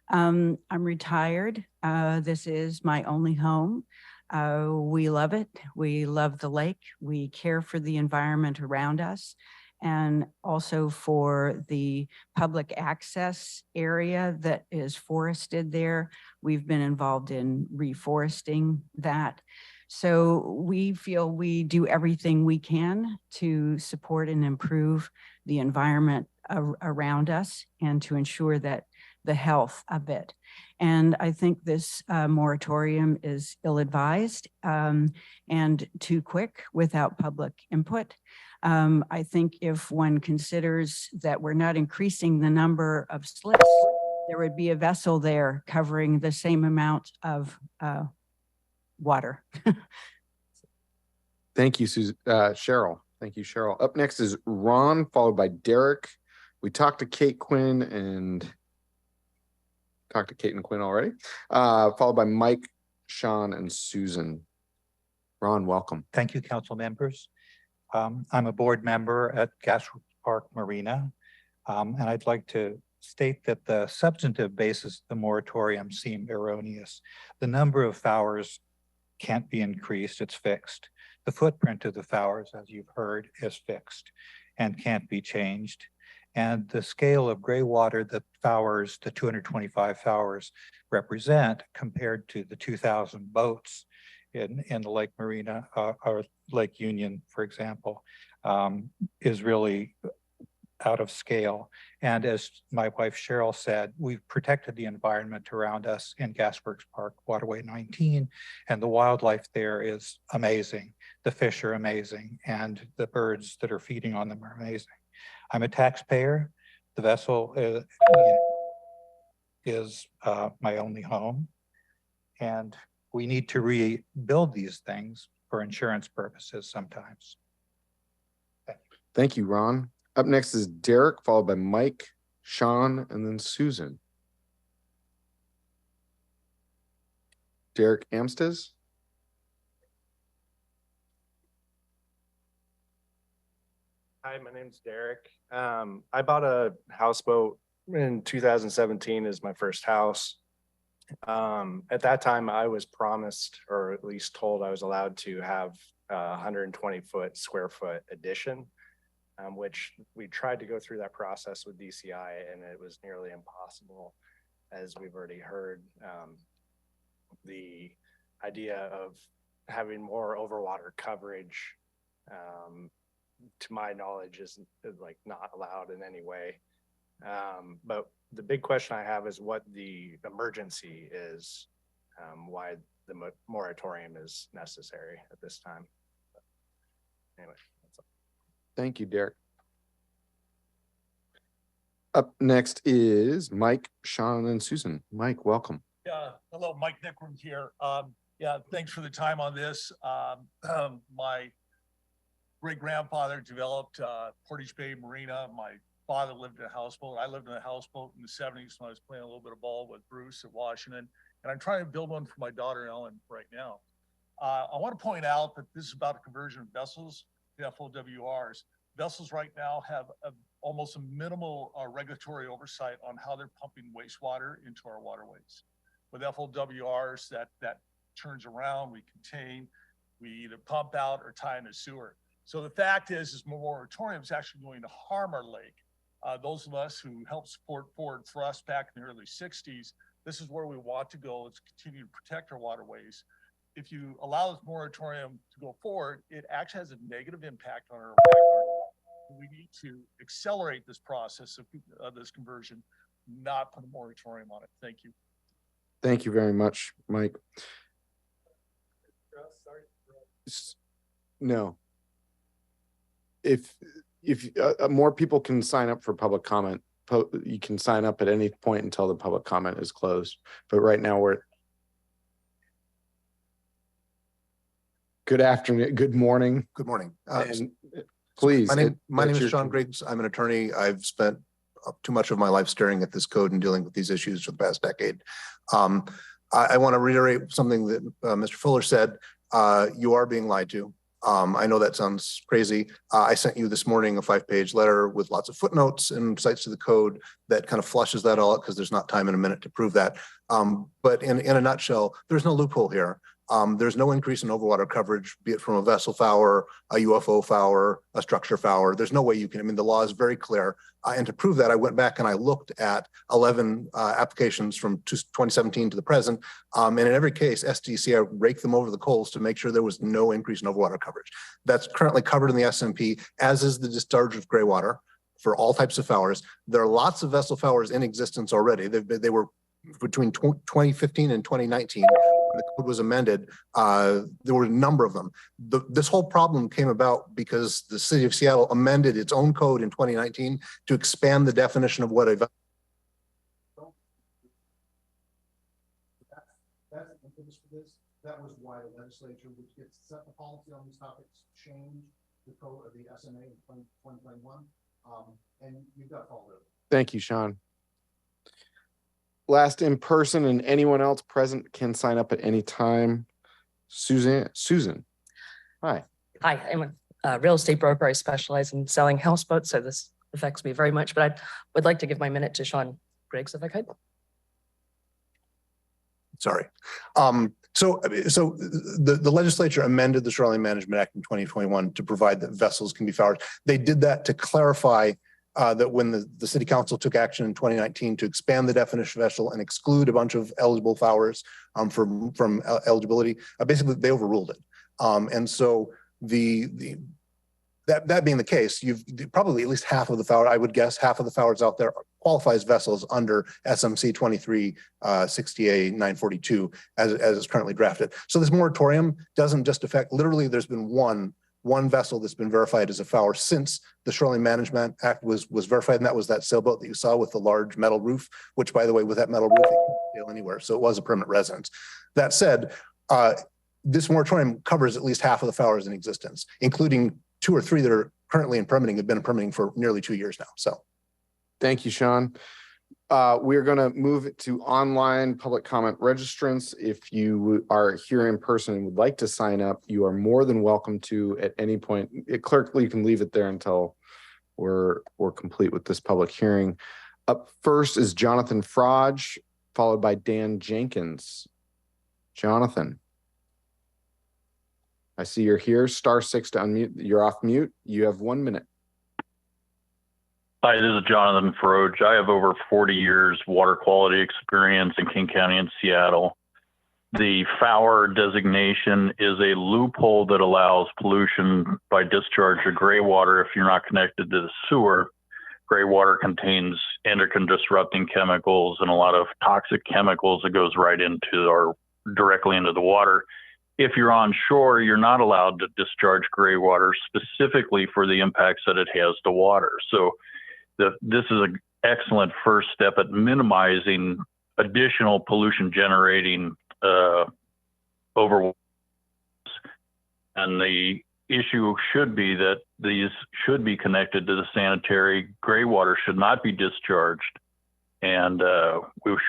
I'm retired. This is my only home. We love it. We love the lake. We care for the environment around us, and also for the public access area that is forested there. We've been involved in reforesting that. So we feel we do everything we can to support and improve the environment around us and to ensure that the health of it. And I think this moratorium is ill-advised and too quick without public input. I think if one considers that we're not increasing the number of slips, there would be a vessel there covering the same amount of water. Thank you, Cheryl. Thank you, Cheryl. Up next is Ron, followed by Derek. We talked to Kate Quinn and talked to Kate and Quinn already, followed by Mike, Sean, and Susan. Ron, welcome. Thank you, council members. I'm a board member at Gasworks Park Marina, and I'd like to state that the substantive basis of the moratorium seem erroneous. The number of FOWRs can't be increased, it's fixed. The footprint of the FOWRs, as you've heard, is fixed and can't be changed. And the scale of gray water that Fowers, the 225 Fowers represent compared to the 2,000 boats in the Lake Marina or Lake Union, for example, is really out of scale. And as my wife Cheryl said, we've protected the environment around us in Gasworks Park, Waterway 19, and the wildlife there is amazing. The fish are amazing, and the birds that are feeding on them are amazing. I'm a taxpayer. The vessel is my only home, and we need to rebuild these things for insurance purposes sometimes. Thank you, Ron. Up next is Derek, followed by Mike, Sean, and then Susan. Derek Amstes. Hi, my name's Derek. I bought a houseboat in 2017 as my first house. At that time, I was promised, or at least told I was allowed to have a 120 square foot addition, which we tried to go through that process with DCI, and it was nearly impossible, as we've already heard. The idea of having more overwater coverage, to my knowledge, is like not allowed in any way. But the big question I have is what the emergency is, why the moratorium is necessary at this time. But anyway, that's all. Thank you, Derek. Up next is Mike, Sean, and Susan. Mike, welcome. Yeah, hello, Mike Nickram here. Yeah, thanks for the time on this. My great-grandfather developed Portage Bay Marina. My father lived in a houseboat. I lived in a houseboat in the 70s when I was playing a little bit of ball with Bruce at Washington. And I'm trying to build one for my daughter Ellen right now. I want to point out that this is about a conversion of vessels to FOWRs. Vessels right now have almost a minimal regulatory oversight on how they're pumping wastewater into our waterways. With FOWRs, that turns around, we contain, we either pump out or tie in a sewer. So the fact is moratorium is actually going to harm our lake. Those of us who helped support Forward Thrust back in the early 60s, this is where we want to go, is continue to protect our waterways. If you allow this moratorium to go forward, it actually has a negative impact on our environment. We need to accelerate this process of this conversion, not put a moratorium on it. Thank you. Thank you very much, Mike. No. If more people can sign up for public comment, you can sign up at any point until the public comment is closed. But right now we're good afternoon, good morning. Good morning. And please. My name is John Griggs. I'm an attorney. I've spent too much of my life staring at this code and dealing with these issues for the past decade. I want to reiterate something that Mr. Fuller said. You are being lied to. I know that sounds crazy. I sent you this morning a 5-page letter with lots of footnotes and cites to the code that kind of flushes that all out because there's not time in a minute to prove that. But in a nutshell, there's no loophole here. There's no increase in overwater coverage, be it from a vessel fower, a UFO fower, a structure fower. There's no way you can, I mean, the law is very clear. And to prove that, I went back and I looked at 11 applications from 2017 to the present. And in every case, SDCI raked them over the coals to make sure there was no increase in overwater coverage. That's currently covered in the SMP, as is the discharge of gray water for all types of fowers. There are lots of vessel fowers in existence already. They were between 2015 and 2019. The code was amended, there were a number of them. This whole problem came about because the city of Seattle amended its own code in 2019 to expand the definition of what a vessel. That's the impetus for this. That was why the legislature, which gets set the policy on these topics, changed the code of the SMA in 2021. And you've got to follow it. Thank you, Sean. Last in person, and anyone else present can sign up at any time. Susan. Hi. Hi, I'm a real estate broker. I specialize in selling houseboats, so this affects me very much, but I would like to give my minute to Sean Griggs if I could. Sorry. So the legislature amended the Shoreline Management Act in 2021 to provide that vessels can be fowered. They did that to clarify that when the city council took action in 2019 to expand the definition of vessel and exclude a bunch of eligible flowers from eligibility, basically they overruled it. And so that being the case, you've probably at least half of the flower, I would guess half of the flowers out there qualifies vessels under SMC 2360A 942 as it's currently drafted. So this moratorium doesn't just affect, literally there's been one vessel that's been verified as a flower since the Shoreline Management Act was verified, and that was that sailboat that you saw with the large metal roof, which by the way, with that metal roof, it can't sail anywhere. So it was a permanent residence. That said, this moratorium covers at least half of the flowers in existence, including 2 or 3 that are currently in permitting, have been in permitting for nearly 2 years now. So Thank you, Sean. We're going to move it to online public comment registrants. If you are here in person and would like to sign up, you are more than welcome to at any point. Clerk, you can leave it there until we're complete with this public hearing. Up first is Jonathan Frage, followed by Dan Jenkins. Jonathan. I see you're here. *6 to unmute. You're off mute. You have 1 minute. Hi, this is Jonathan Froge. I have over 40 years water quality experience in King County and Seattle. The FOUR designation is a loophole that allows pollution by discharge of gray water if you're not connected to the sewer. Gray water contains endocrine disrupting chemicals and a lot of toxic chemicals that goes right into or directly into the water. If you're on shore, you're not allowed to discharge gray water specifically for the impacts that it has to water. So this is an excellent first step at minimizing additional pollution generating over. And the issue should be that these should be connected to the sanitary. Gray water should not be discharged. And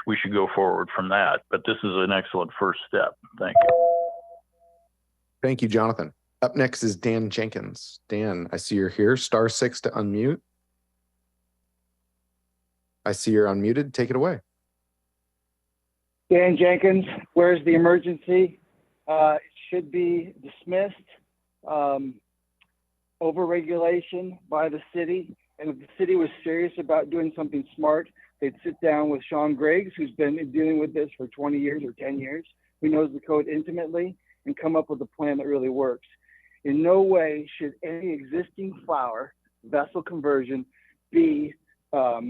we should go forward from that. But this is an excellent first step. Thank you. Thank you, Jonathan. Up next is Dan Jenkins. Dan, I see you're here. *6 to unmute. I see you're unmuted. Take it away. Dan Jenkins, where's the emergency? It should be dismissed. Overregulation by the city. And if the city was serious about doing something smart, they'd sit down with Sean Griggs, who's been dealing with this for 20 years or 10 years, who knows the code intimately, and come up with a plan that really works. In no way should any existing flower vessel conversion be a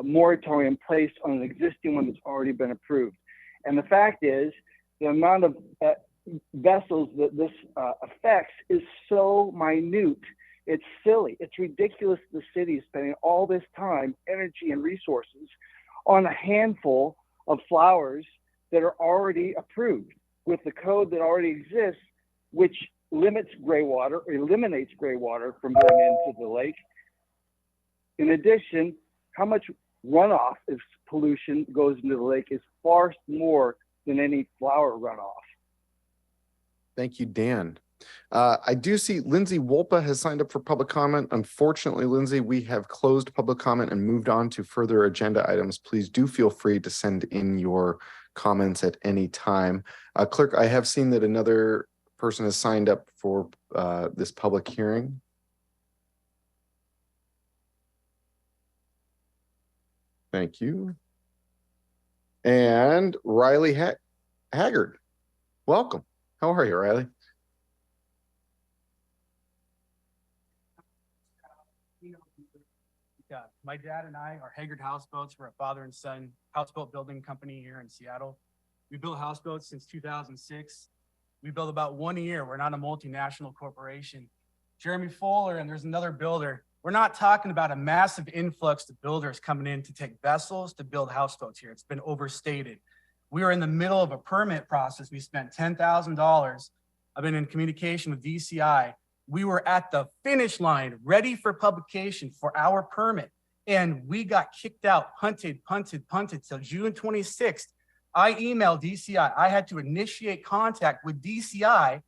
moratorium placed on an existing one that's already been approved. And the fact is, the amount of vessels that this affects is so minute, it's silly. It's ridiculous the city is spending all this time, energy, and resources on a handful of flowers that are already approved with the code that already exists, which limits gray water, or eliminates gray water from going into the lake. In addition, how much runoff is pollution goes into the lake is far more than any flower runoff. Thank you, Dan. I do see Lindsay Wolpa has signed up for public comment. Unfortunately, Lindsay, we have closed public comment and moved on to further agenda items. Please do feel free to send in your comments at any time. Clerk, I have seen that another person has signed up for this public hearing. Thank you. And Riley Haggard, welcome. How are you, Riley? My dad and I are Haggard Houseboats. We're a father and son houseboat building company here in Seattle. We built houseboats since 2006. We build about 1 a year. We're not a multinational corporation. Jeremy Fuller and there's another builder. We're not talking about a massive influx of builders coming in to take vessels to build houseboats here. It's been overstated. We are in the middle of a permit process. We spent $10,000. I've been in communication with DCI. We were at the finish line, ready for publication for our permit. And we got kicked out, punted till June 26th. I emailed DCI. I had to initiate contact with DCI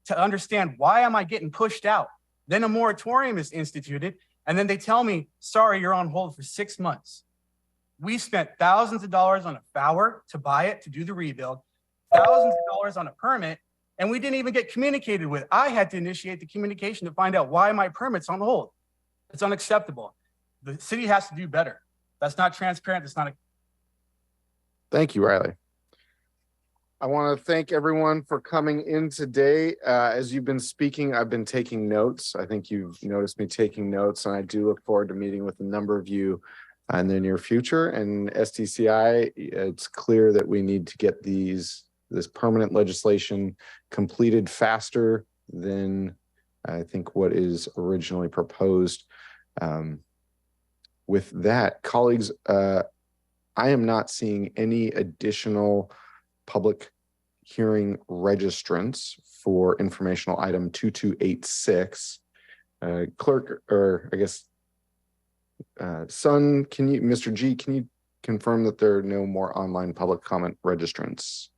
to understand why am I getting pushed out. Then a moratorium is instituted. And then they tell me, sorry, you're on hold for 6 months. We spent thousands of dollars on a FOUR to buy it, to do the rebuild, thousands of dollars on a permit, and we didn't even get communicated with. I had to initiate the communication to find out why my permit's on hold. It's unacceptable. the city has to do better. That's not transparent. That's not a. Thank you, Riley. I want to thank everyone for coming in today. As you've been speaking, I've been taking notes. I think you've noticed me taking notes, and I do look forward to meeting with a number of you in the near future. And SDCI, it's clear that we need to get this permanent legislation completed faster than I think what is originally proposed. With that, colleagues, I am not seeing any additional public hearing registrants for informational item 2286. Clerk, or I guess, Sun, Mr. G, can you confirm that there are no more online public comment registrants?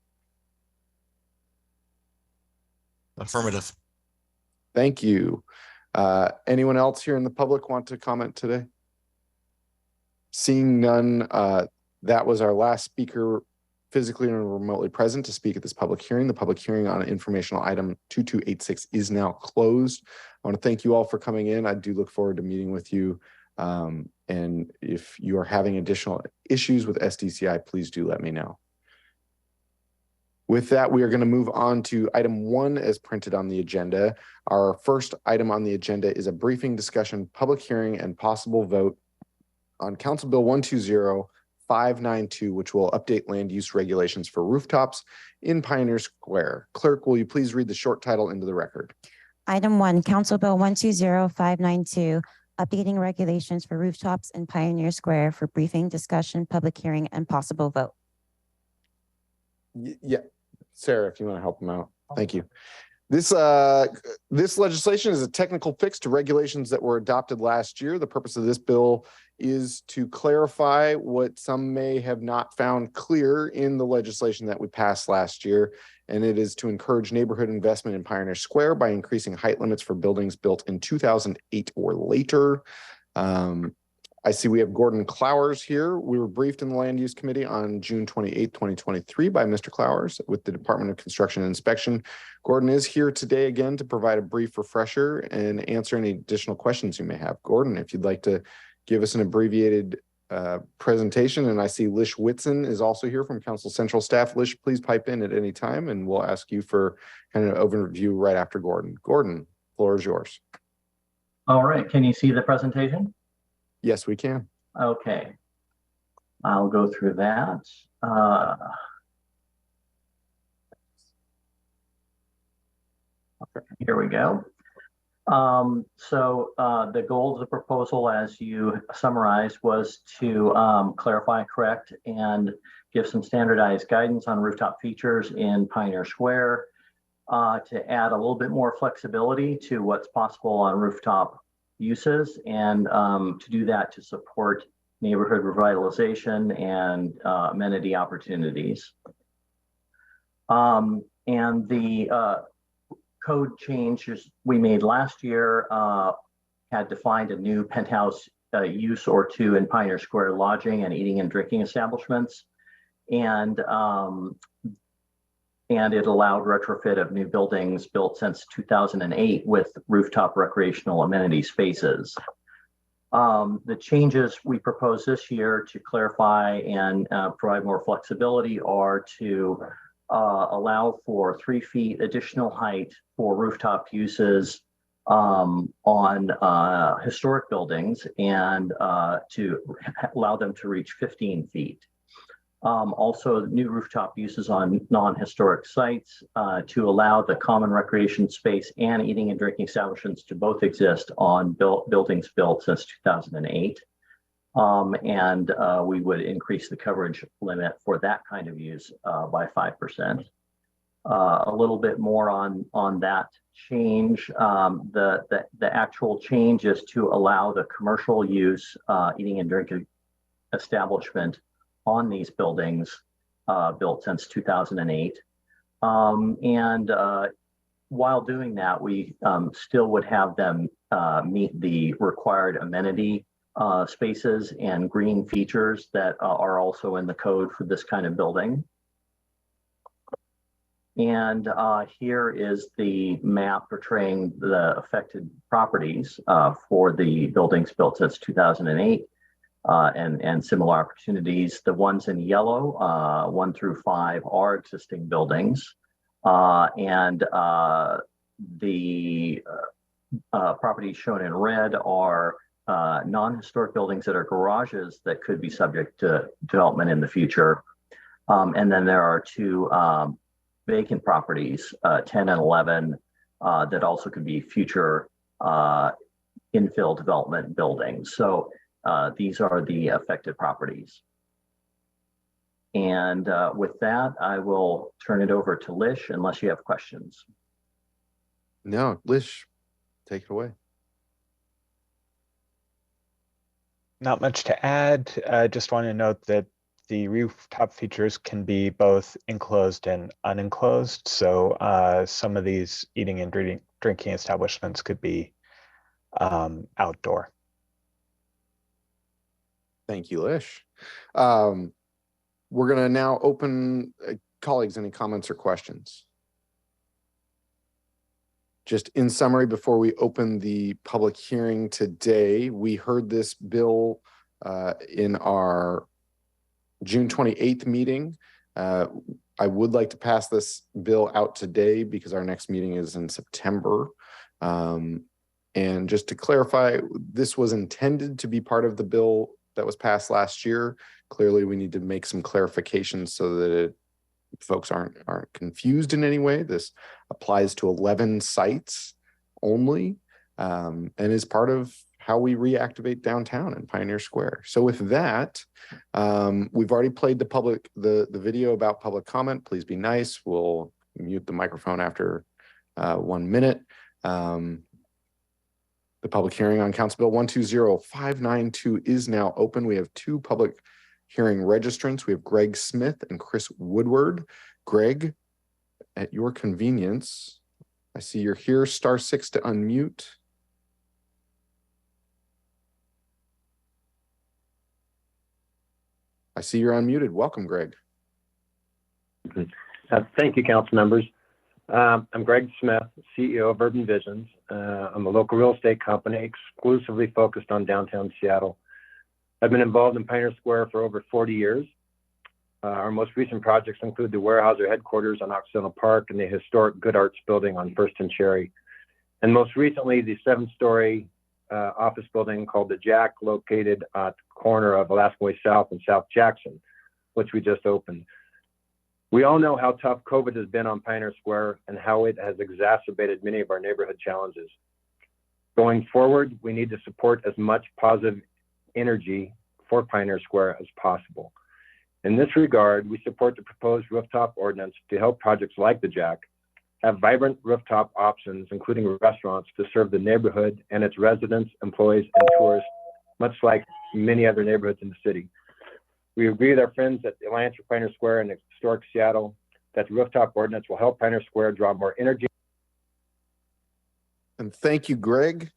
Affirmative. Thank you. Anyone else here in the public want to comment today? Seeing none, that was our last speaker physically and remotely present to speak at this public hearing. The public hearing on informational item 2286 is now closed. I want to thank you all for coming in. I do look forward to meeting with you. And if you are having additional issues with SDCI, please do let me know. With that, we are going to move on to item 1 as printed on the agenda. Our first item on the agenda is a briefing, discussion, public hearing, and possible vote on Council Bill 120-592, which will update land use regulations for rooftops in Pioneer Square. Clerk, will you please read the short title into the record? Item 1, Council Bill 120-592, updating regulations for rooftops in Pioneer Square for briefing, discussion, public hearing, and possible vote. Yeah, Sarah, if you want to help them out. Thank you. This legislation is a technical fix to regulations that were adopted last year. The purpose of this bill is to clarify what some may have not found clear in the legislation that we passed last year. And it is to encourage neighborhood investment in Pioneer Square by increasing height limits for buildings built in 2008 or later. I see we have Gordon Clowers here. We were briefed in the Land Use Committee on June 28, 2023 by Mr. Clowers with the Department of Construction and Inspection. Gordon is here today again to provide a brief refresher and answer any additional questions you may have. Gordon, if you'd like to give us an abbreviated presentation. And I see Lish Whitson is also here from Council Central staff. Lish, please pipe in at any time and we'll ask you for kind of an overview right after Gordon. Gordon, floor is yours. All right, can you see the presentation? Yes, we can. Okay, I'll go through that. Here we go. The goal of the proposal, as you summarized, was to clarify, correct, and give some standardized guidance on rooftop features in Pioneer Square, to add a little bit more flexibility to what's possible on rooftop uses, and to do that to support neighborhood revitalization and amenity opportunities. And the code changes we made last year had defined a new penthouse use or two in Pioneer Square lodging and eating and drinking establishments. And it allowed retrofit of new buildings built since 2008 with rooftop recreational amenity spaces. The changes we propose this year to clarify and provide more flexibility are to allow for 3 feet additional height for rooftop uses on historic buildings and to allow them to reach 15 feet. Also, new rooftop uses on non-historic sites to allow the common recreation space and eating and drinking establishments to both exist on buildings built since 2008. We would increase the coverage limit for that kind of use by 5%. A little bit more on that change. The actual change is to allow the commercial use eating and drinking establishment on these buildings built since 2008. While doing that, we still would have them meet the required amenity spaces and green features that are also in the code for this kind of building. And here is the map portraying the affected properties for the buildings built since 2008 and similar opportunities. The ones in yellow, 1 through 5, are existing buildings. And the properties shown in red are non-historic buildings that are garages that could be subject to development in the future. And then there are 2 vacant properties, 10 and 11, that also could be future infill development buildings. So these are the affected properties. And with that, I will turn it over to Lish unless you have questions. No, Lish, take it away. Not much to add. I just want to note that the rooftop features can be both enclosed and unenclosed. So some of these eating and drinking establishments could be outdoor. Thank you, Lish. We're going to now open, colleagues, any comments or questions? Just in summary, before we open the public hearing today, we heard this bill in our June 28th meeting. I would like to pass this bill out today because our next meeting is in September. And just to clarify, this was intended to be part of the bill that was passed last year. Clearly, we need to make some clarifications so that folks aren't confused in any way. This applies to 11 sites only, and is part of how we reactivate downtown and Pioneer Square. So with that, we've already played the video about public comment. Please be nice. We'll mute the microphone after 1 minute. The public hearing on Council Bill 120592 is now open. We have 2 public hearing registrants. We have Greg Smith and Chris Woodward. Greg, at your convenience, I see you're here. *6 to unmute. I see you're unmuted. Welcome, Greg. Thank you, council members. I'm Greg Smith, CEO of Urban Visions. I'm a local real estate company exclusively focused on downtown Seattle. I've been involved in Pioneer Square for over 40 years. Our most recent projects include the Weyerhaeuser headquarters on Occidental Park and the historic Good Arts building on First and Cherry. And most recently, the 7-story office building called the Jack, located at the corner of Alaska Way South and South Jackson, which we just opened. We all know how tough COVID has been on Pioneer Square and how it has exacerbated many of our neighborhood challenges. Going forward, we need to support as much positive energy for Pioneer Square as possible. In this regard, we support the proposed rooftop ordinance to help projects like the Jack have vibrant rooftop options, including restaurants, to serve the neighborhood and its residents, employees, and tourists, much like many other neighborhoods in the city. We agree with our friends at the Alliance for Pioneer Square and Historic Seattle that the rooftop ordinance will help Pioneer Square draw more energy. And thank you, Greg.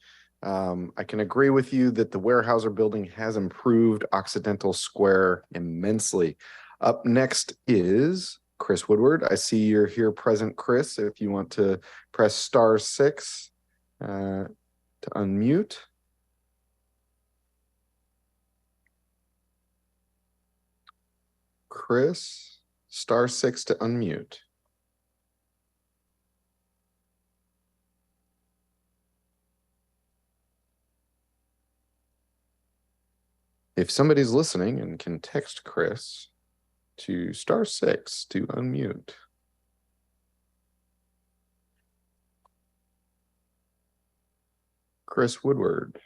I can agree with you that the Weyerhaeuser building has improved Occidental Square immensely. Up next is Chris Woodward. I see you're here present, Chris. If you want to press *6 to unmute. Chris, *6 to unmute. If somebody's listening and can text Chris to *6 to unmute. Chris Woodward.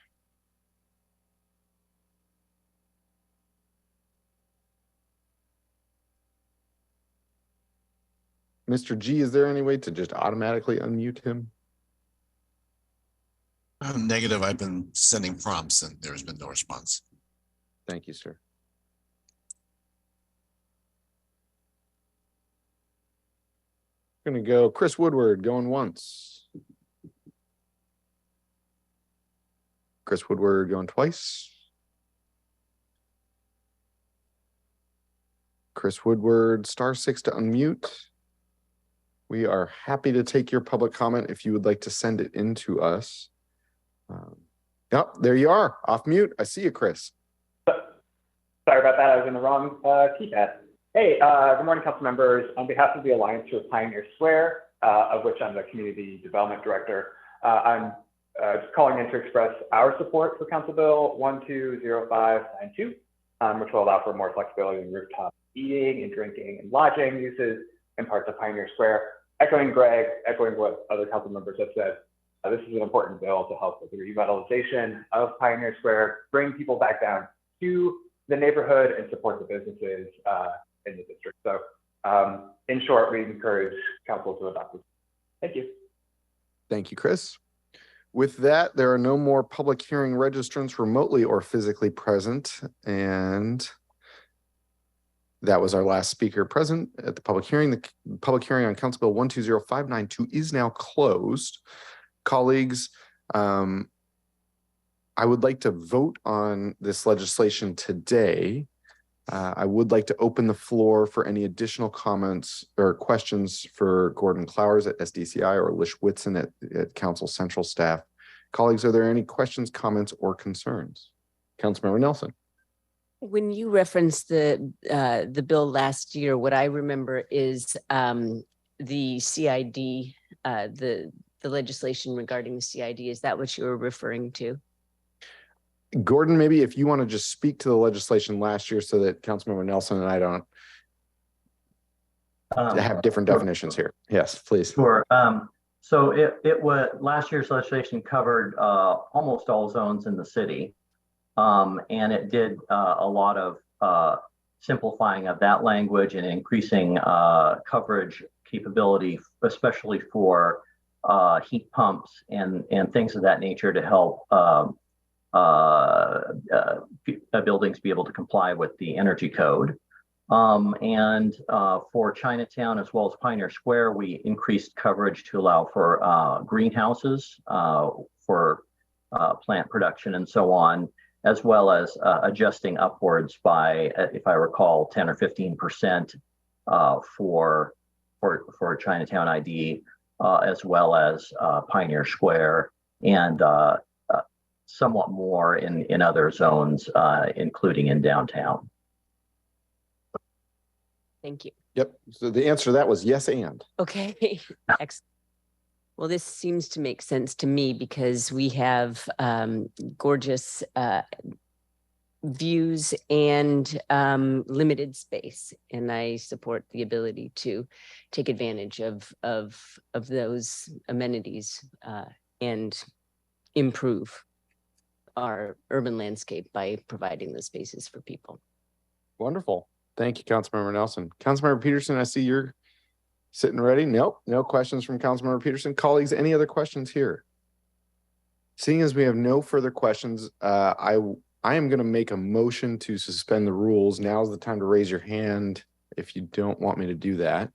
Mr. G, is there any way to just automatically unmute him? Negative. I've been sending prompts and there's been no response. Thank you, sir. Going to go Chris Woodward going once. Chris Woodward going twice. Chris Woodward, *6 to unmute. We are happy to take your public comment if you would like to send it in to us. Yep, there you are, off mute. I see you, Chris. Sorry about that. I was in the wrong keypad. Hey, good morning, council members. On behalf of the Alliance for Pioneer Square, of which I'm the Community Development Director, I'm just calling in to express our support for Council Bill 120592, which will allow for more flexibility in rooftop eating and drinking and lodging uses in parts of Pioneer Square. Echoing Greg, echoing what other council members have said, this is an important bill to help with the revitalization of Pioneer Square, bring people back down to the neighborhood and support the businesses in the district. So in short, we encourage council to adopt this. Thank you. Thank you, Chris. With that, there are no more public hearing registrants remotely or physically present. And that was our last speaker present at the public hearing. The public hearing on Council Bill 120592 is now closed. Colleagues, I would like to vote on this legislation today. I would like to open the floor for any additional comments or questions for Gordon Clowers at SDCI or Lish Whitson at Council Central staff. Colleagues, are there any questions, comments, or concerns? Councilmember Nelson. When you referenced the bill last year, what I remember is the CID, the legislation regarding the CID. Is that what you were referring to? Gordon, maybe if you want to just speak to the legislation last year so that Councilmember Nelson and I don't have different definitions here. Yes, please. Sure. So it was last year's legislation covered almost all zones in the city. And it did a lot of simplifying of that language and increasing coverage capability, especially for heat pumps and things of that nature to help buildings be able to comply with the energy code. And for Chinatown as well as Pioneer Square, we increased coverage to allow for greenhouses for plant production and so on, as well as adjusting upwards by, if I recall, 10 or 15% for Chinatown ID, as well as Pioneer Square, and somewhat more in other zones, including in downtown. Thank you. Yep. So the answer to that was yes and. Okay. Excellent. Well, this seems to make sense to me because we have gorgeous views and limited space, and I support the ability to take advantage of those amenities and improve our urban landscape by providing those spaces for people. Wonderful. Thank you, Councilmember Nelson. Councilmember Peterson, I see you're sitting ready. Nope, no questions from Councilmember Peterson. Colleagues, any other questions here? Seeing as we have no further questions, I am going to make a motion to suspend the rules. Now's the time to raise your hand if you don't want me to do that.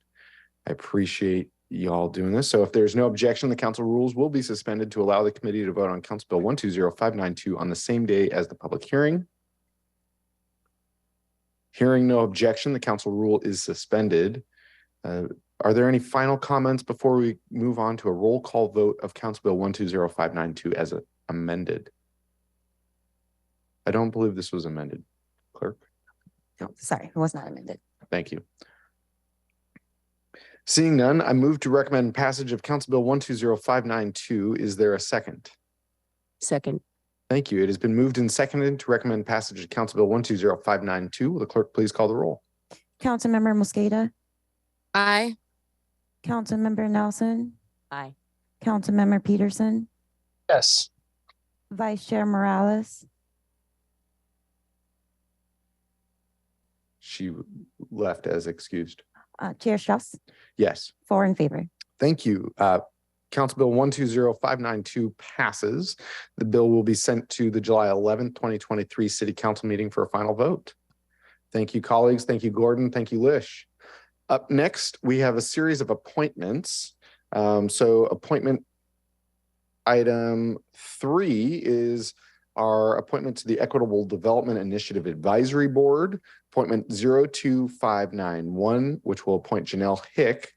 I appreciate y'all doing this. So if there's no objection, the council rules will be suspended to allow the committee to vote on Council Bill 120592 on the same day as the public hearing. Hearing no objection, the council rule is suspended. Are there any final comments before we move on to a roll call vote of Council Bill 120592 as amended? I don't believe this was amended. Clerk? No, sorry, it was not amended. Thank you. Seeing none, I move to recommend passage of Council Bill 120592. Is there a second? Second. Thank you. It has been moved and seconded to recommend passage of Council Bill 120592. Will the clerk please call the roll? Councilmember Mosqueda. Aye. Councilmember Nelson. Aye. Councilmember Peterson. Yes. Vice Chair Morales. She left as excused. Chair Strauss. Yes. 4 in favor. Thank you. Council Bill 120592 passes. The bill will be sent to the July 11th, 2023 City Council meeting for a final vote. Thank you, colleagues. Thank you, Gordon. Thank you, Lish. Up next, we have a series of appointments. So appointment item 3 is our appointment to the Equitable Development Initiative Advisory Board, appointment 02591, which will appoint Janelle Hick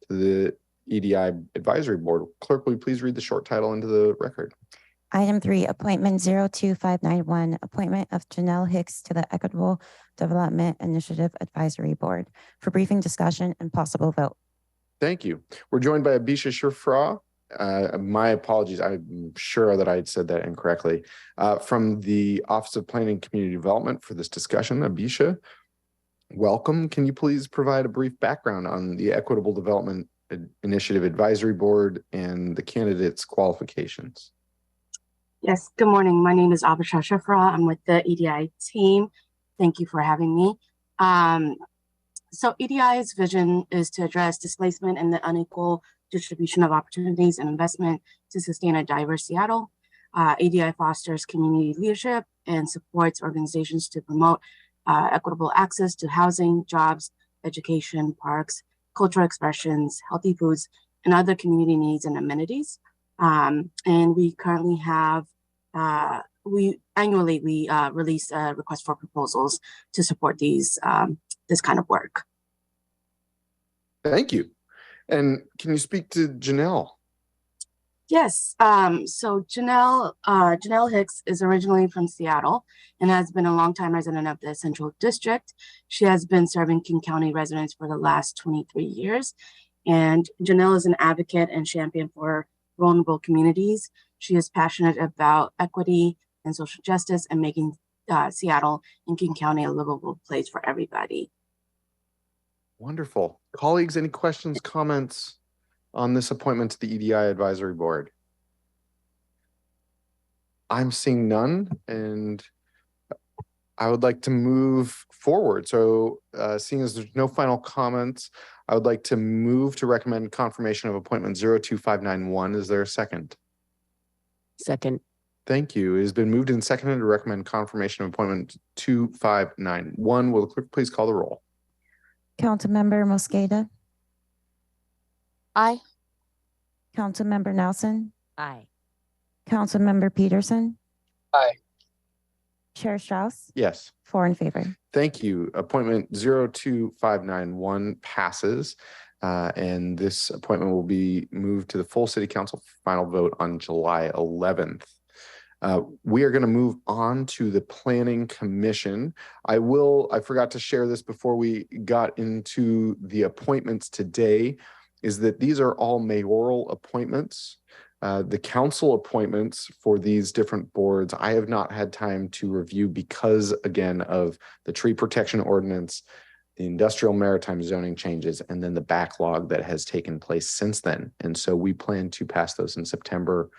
to the EDI Advisory Board. Clerk, will you please read the short title into the record? Item 3, appointment 02591, appointment of Janelle Hicks to the Equitable Development Initiative Advisory Board for briefing, discussion, and possible vote. Thank you. We're joined by Abisha Shufra. My apologies. I'm sure that I had said that incorrectly. From the Office of Planning and Community Development for this discussion. Abisha, welcome. Can you please provide a brief background on the Equitable Development Initiative Advisory Board and the candidates' qualifications? Yes, good morning. My name is Abisha Shafra. I'm with the EDI team. Thank you for having me. So EDI's vision is to address displacement and the unequal distribution of opportunities and investment to sustain a diverse Seattle. EDI fosters community leadership and supports organizations to promote equitable access to housing, jobs, education, parks, cultural expressions, healthy foods, and other community needs and amenities. And we currently have, we annually release a request for proposals to support these this kind of work. Thank you. And can you speak to Janelle? Yes. So Janelle Hicks is originally from Seattle and has been a longtime resident of the Central District. She has been serving King County residents for the last 23 years. And Janelle is an advocate and champion for vulnerable communities. She is passionate about equity and social justice and making Seattle and King County a livable place for everybody. Wonderful. Colleagues, any questions, comments on this appointment to the EDI Advisory Board? I'm seeing none, and I would like to move forward. So seeing as there's no final comments, I would like to move to recommend confirmation of appointment 02591. Is there a second? Second. Thank you. It has been moved and seconded to recommend confirmation of appointment 2591. Will the clerk please call the roll? Councilmember Mosqueda. Aye. Councilmember Nelson. Aye. Councilmember Peterson. Aye. Chair Strauss. Yes. 4 in favor. Thank you. Appointment 02591 passes. And this appointment will be moved to the full city council final vote on July 11th. We are going to move on to the Planning Commission. I forgot to share this before we got into the appointments today, is that these are all mayoral appointments. The council appointments for these different boards, I have not had time to review because, again, of the tree protection ordinance, the industrial maritime zoning changes, and then the backlog that has taken place since then. And so we plan to pass those in September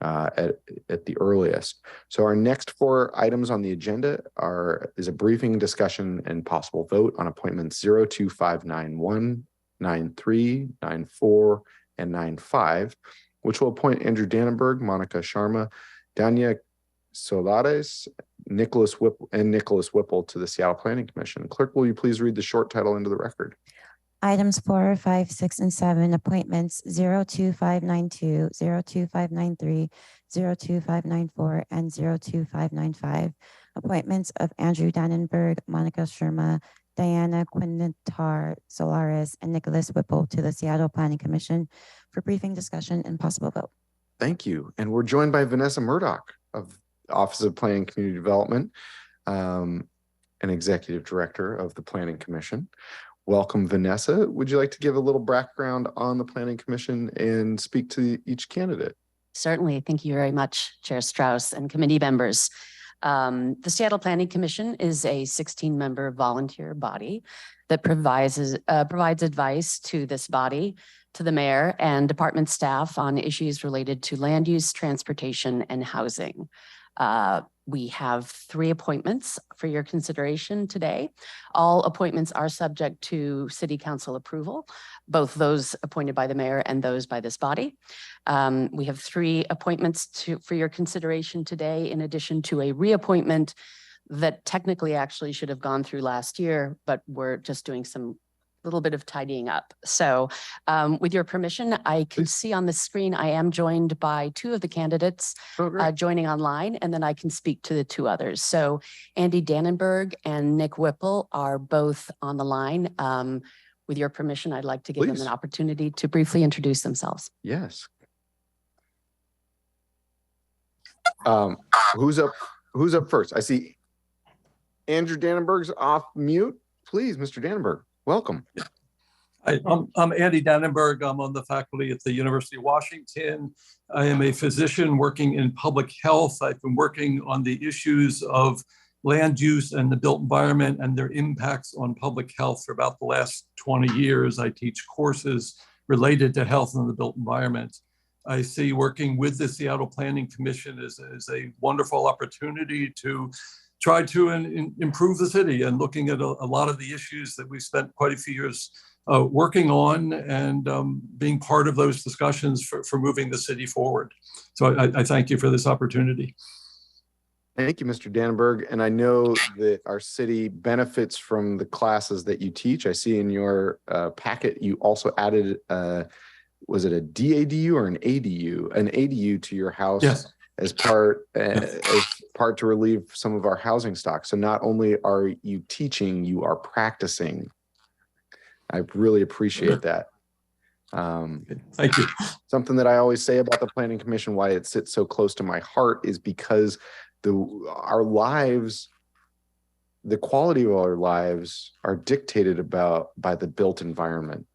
at the earliest. So our next 4 items on the agenda is a briefing, discussion, and possible vote on appointments 02591, 93, 94, and 95, which will appoint Andrew Dannenberg, Monica Sharma, Danya Solares, Nicholas Whipple to the Seattle Planning Commission. Clerk, will you please read the short title into the record? Items 4, 5, 6, and 7, appointments 02592, 02593, 02594, and 02595. Appointments of Andrew Dannenberg, Monica Sharma, Diana Quintar Solares, and Nicholas Whipple to the Seattle Planning Commission for briefing, discussion, and possible vote. Thank you. And we're joined by Vanessa Murdoch of the Office of Planning and Community Development, and Executive Director of the Planning Commission. Welcome, Vanessa. Would you like to give a little background on the Planning Commission and speak to each candidate? Certainly. Thank you very much, Chair Strauss and committee members. The Seattle Planning Commission is a 16-member volunteer body that provides advice to this body, to the mayor and department staff on issues related to land use, transportation, and housing. We have 3 appointments for your consideration today. All appointments are subject to city council approval, both those appointed by the mayor and those by this body. We have 3 appointments for your consideration today, in addition to a reappointment that technically actually should have gone through last year, but we're just doing some little bit of tidying up. So with your permission, I can see on the screen, I am joined by 2 of the candidates joining online, and then I can speak to the 2 others. So Andy Dannenberg and Nick Whipple are both on the line. with your permission, I'd like to give them Please. an opportunity to briefly introduce themselves. Yes. Who's up first? I see Andrew Dannenberg's off mute. Please, Mr. Dannenberg, welcome. I'm Andy Dannenberg. I'm on the faculty at the University of Washington. I am a physician working in public health. I've been working on the issues of land use and the built environment and their impacts on public health for about the last 20 years. I teach courses related to health and the built environment. I see working with the Seattle Planning Commission is a wonderful opportunity to try to improve the city, and looking at a lot of the issues that we've spent quite a few years working on, and being part of those discussions for moving the city forward. So I thank you for this opportunity. Thank you, Mr. Dannenberg. And I know that our city benefits from the classes that you teach. I see in your packet, you also added, was it a DADU or an ADU? An ADU to your house. Yes. As part to relieve some of our housing stock. So not only are you teaching, you are practicing. I really appreciate that. Thank you. Something that I always say about the Planning Commission, why it sits so close to my heart, is because our lives, the quality of our lives, are dictated by the built environment.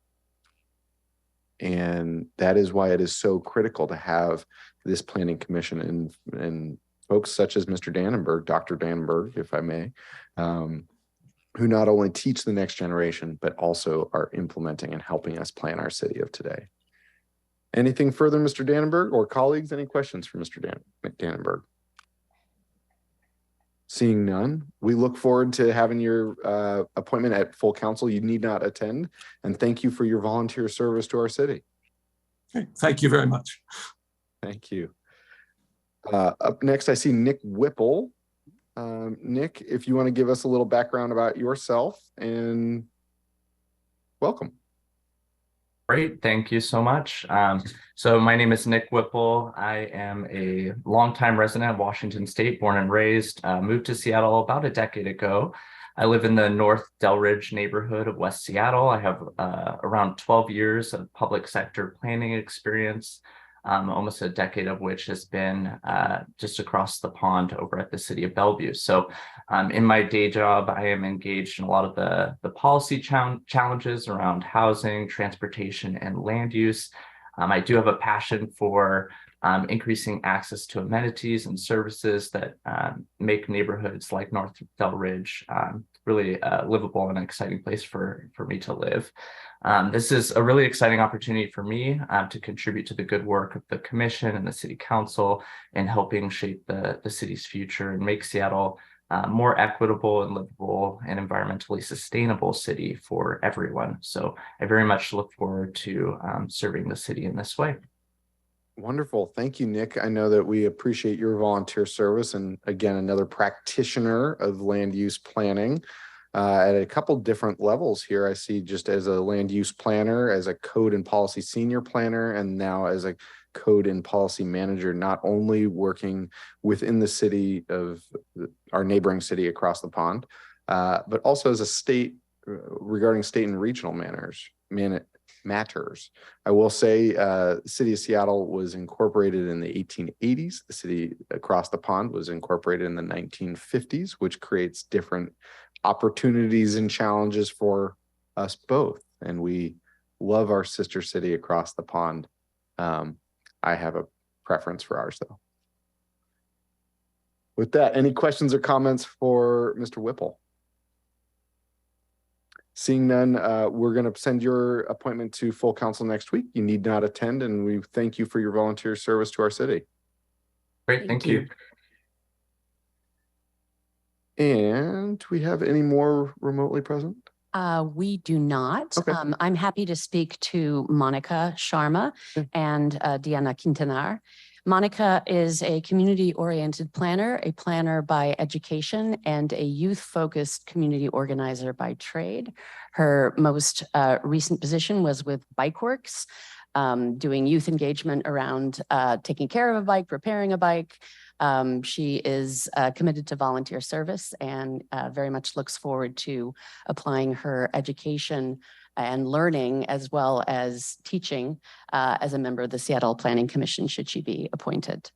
And that is why it is so critical to have this Planning Commission and folks such as Mr. Dannenberg, Dr. Dannenberg, if I may, who not only teach the next generation, but also are implementing and helping us plan our city of today. Anything further, Mr. Dannenberg, or colleagues? Any questions for Mr. Dannenberg? Seeing none, we look forward to having your appointment at full council. You need not attend, and thank you for your volunteer service to our city. Thank you very much. Thank you. Up next, I see Nick Whipple. Nick, if you want to give us a little background about yourself, and welcome. Great, thank you so much. So my name is Nick Whipple. I am a longtime resident of Washington State, born and raised, moved to Seattle about a decade ago. I live in the North Delridge neighborhood of West Seattle. I have around 12 years of public sector planning experience, almost a decade of which has been just across the pond over at the city of Bellevue. So in my day job, I am engaged in a lot of the policy challenges around housing, transportation, and land use. I do have a passion for increasing access to amenities and services that make neighborhoods like North Delridge really livable and an exciting place for me to live. This is a really exciting opportunity for me to contribute to the good work of the commission and the city council in helping shape the city's future and make Seattle more equitable and livable and environmentally sustainable city for everyone. So I very much look forward to serving the city in this way. Wonderful. Thank you, Nick. I know that we appreciate your volunteer service, and again, another practitioner of land use planning at a couple different levels here. I see just as a land use planner, as a code and policy senior planner, and now as a code and policy manager, not only working within the city of our neighboring city across the pond, but also as a state regarding state and regional matters. I will say the city of Seattle was incorporated in the 1880s. The city across the pond was incorporated in the 1950s, which creates different opportunities and challenges for us both. And we love our sister city across the pond. I have a preference for ours, though. With that, any questions or comments for Mr. Whipple? Seeing none, we're going to send your appointment to full council next week. You need not attend, and we thank you for your volunteer service to our city. Great, thank you. And do we have any more remotely present? We do not. Okay. I'm happy to speak to Monica Sharma and Diana Quintanar. Monica is a community-oriented planner, a planner by education, and a youth-focused community organizer by trade. Her most recent position was with Bikeworks, doing youth engagement around taking care of a bike, repairing a bike. She is committed to volunteer service and very much looks forward to applying her education and learning as well as teaching as a member of the Seattle Planning Commission should she be appointed.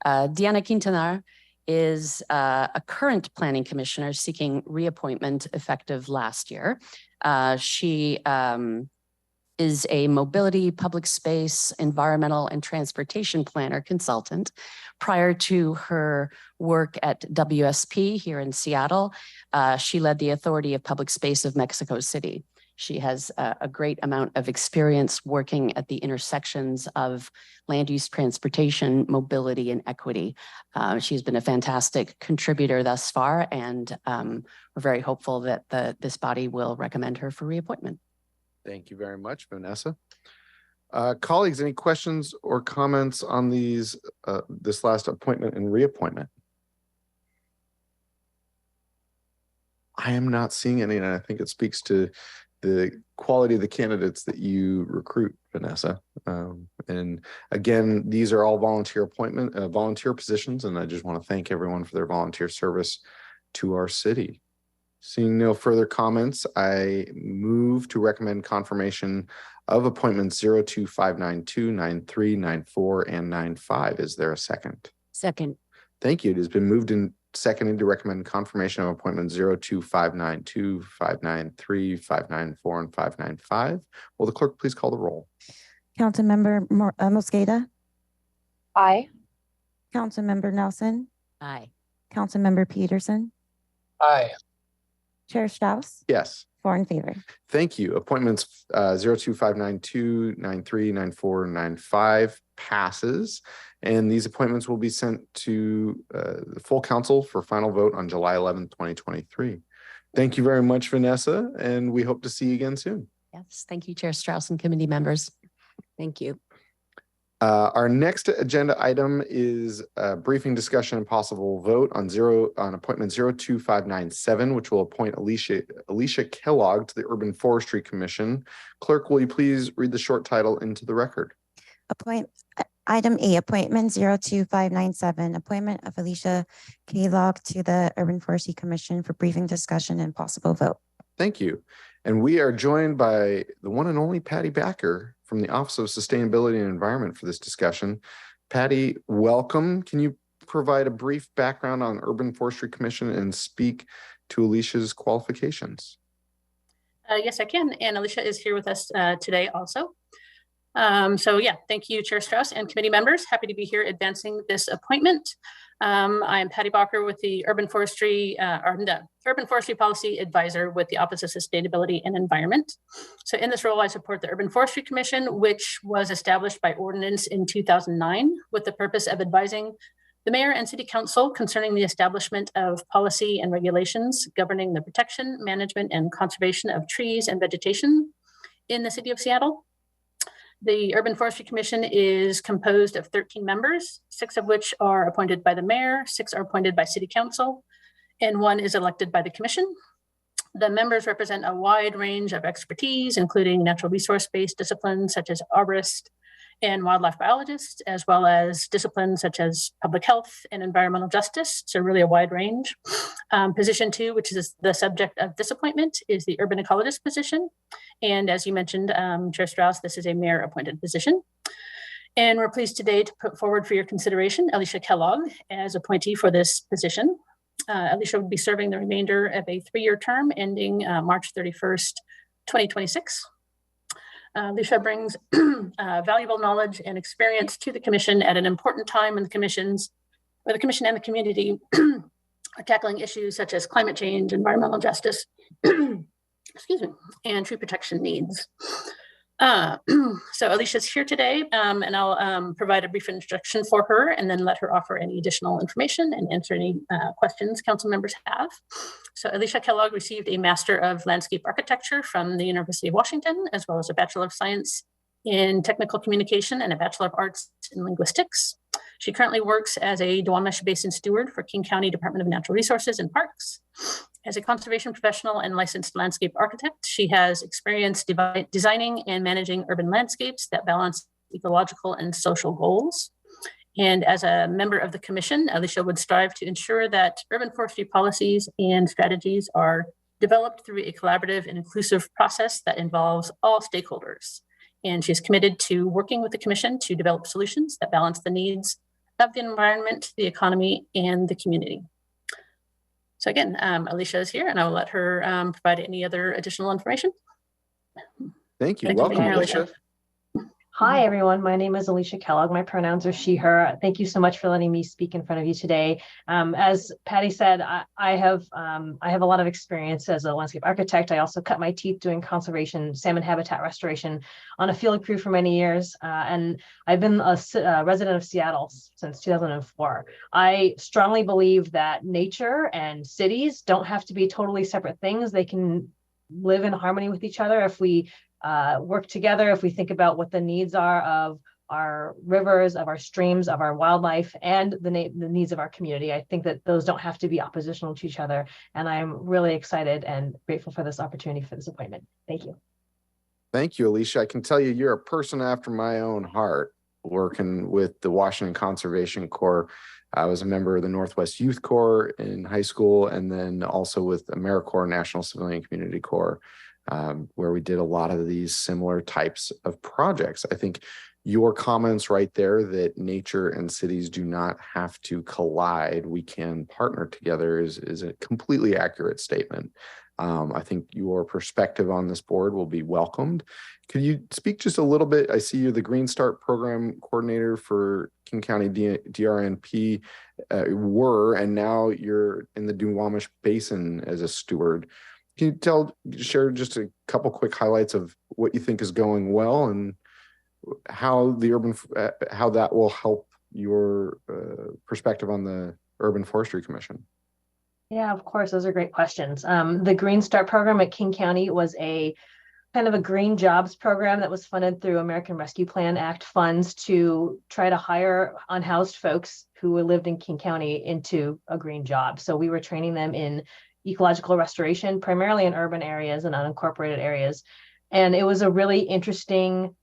Diana Quintanar is a current planning commissioner seeking reappointment effective last year. She is a mobility, public space, environmental, and transportation planner consultant. Prior to her work at WSP here in Seattle, she led the Authority of Public Space of Mexico City. She has a great amount of experience working at the intersections of land use, transportation, mobility, and equity. She's been a fantastic contributor thus far, and we're very hopeful that this body will recommend her for reappointment. Thank you very much, Vanessa. Colleagues, any questions or comments on these this last appointment and reappointment? I am not seeing any, and I think it speaks to the quality of the candidates that you recruit, Vanessa. And again, these are all volunteer volunteer positions, and I just want to thank everyone for their volunteer service to our city. Seeing no further comments, I move to recommend confirmation of appointments 02592, 93, 94, and 95. Is there a second? Second. Thank you. It has been moved and seconded to recommend confirmation of appointments 02592, 593, 594, and 595. Will the clerk please call the roll? Councilmember Mosqueda. Aye. Councilmember Nelson. Aye. Councilmember Peterson. Aye. Chair Strauss. Yes. 4 in favor. Thank you. Appointments 02592, 93, 94, 95 passes. And these appointments will be sent to the full council for final vote on July 11th, 2023. Thank you very much, Vanessa, and we hope to see you again soon. Yes, thank you, Chair Strauss and committee members. Thank you. Our next agenda item is a briefing discussion and possible vote on appointment 02597, which will appoint Alicia Kellogg to the Urban Forestry Commission. Clerk, will you please read the short title into the record? Item E, appointment 02597, appointment of Alicia Kellogg to the Urban Forestry Commission for briefing discussion and possible vote. Thank you. And we are joined by the one and only Patty Backer from the Office of Sustainability and Environment for this discussion. Patty, welcome. Can you provide a brief background on Urban Forestry Commission and speak to Alicia's qualifications? Yes, I can. And Alicia is here with us today also. So yeah, thank you, Chair Strauss and committee members. Happy to be here advancing this appointment. I am Patty Bacher with the Urban Forestry Policy Advisor with the Office of Sustainability and Environment. So in this role, I support the Urban Forestry Commission, which was established by ordinance in 2009 with the purpose of advising the mayor and city council concerning the establishment of policy and regulations governing the protection, management, and conservation of trees and vegetation in the city of Seattle. The Urban Forestry Commission is composed of 13 members, 6 of which are appointed by the mayor, 6 are appointed by city council, and 1 is elected by the commission. The members represent a wide range of expertise, including natural resource-based disciplines such as arborists and wildlife biologists, as well as disciplines such as public health and environmental justice. So really a wide range. Position 2, which is the subject of this appointment, is the urban ecologist position. And as you mentioned, Chair Strauss, this is a mayor appointed position. And we're pleased today to put forward for your consideration Alicia Kellogg as appointee for this position. Alicia would be serving the remainder of a 3-year term ending March 31st, 2026. Alicia brings valuable knowledge and experience to the commission at an important time in the commission and the community are tackling issues such as climate change, environmental justice, excuse me, and tree protection needs. So Alicia's here today, and I'll provide a brief introduction for her and then let her offer any additional information and answer any questions council members have. So Alicia Kellogg received a Master of Landscape Architecture from the University of Washington, as well as a Bachelor of Science in Technical Communication and a Bachelor of Arts in Linguistics. She currently works as a Duwamish Basin Steward for King County Department of Natural Resources and Parks. As a conservation professional and licensed landscape architect, she has experience designing and managing urban landscapes that balance ecological and social goals. And as a member of the commission, Alicia would strive to ensure that urban forestry policies and strategies are developed through a collaborative and inclusive process that involves all stakeholders. And she's committed to working with the Commission to develop solutions that balance the needs of the environment, the economy, and the community. So again, Alicia is here, and I will let her provide any other additional information. Thank you. Thanks for being Welcome, here, Alicia. Hi, everyone. My name is Alicia Kellogg. My pronouns are she, her. Thank you so much for letting me speak in front of you today. As Patty said, I have a lot of experience as a landscape architect. I also cut my teeth doing conservation, salmon habitat restoration on a field crew for many years. And I've been a resident of Seattle since 2004. I strongly believe that nature and cities don't have to be totally separate things. They can live in harmony with each other if we work together, if we think about what the needs are of our rivers, of our streams, of our wildlife, and the needs of our community. I think that those don't have to be oppositional to each other. And I'm really excited and grateful for this opportunity for this appointment. Thank you. Thank you, Alicia. I can tell you, you're a person after my own heart, working with the Washington Conservation Corps. I was a member of the Northwest Youth Corps in high school, and then also with AmeriCorps, National Civilian Community Corps, where we did a lot of these similar types of projects. I think your comments right there that nature and cities do not have to collide, we can partner together, is a completely accurate statement. I think your perspective on this board will be welcomed. Could you speak just a little bit? I see you're the Green Start Program Coordinator for King County DRNP, and now you're in the Duwamish Basin as a steward. Can you share just a couple quick highlights of what you think is going well and how how that will help your perspective on the Urban Forestry Commission? Yeah, of course. Those are great questions. The Green Start program at King County was a kind of a green jobs program that was funded through American Rescue Plan Act funds to try to hire unhoused folks who lived in King County into a green job. So we were training them in ecological restoration, primarily in urban areas and unincorporated areas. And it was a really interesting,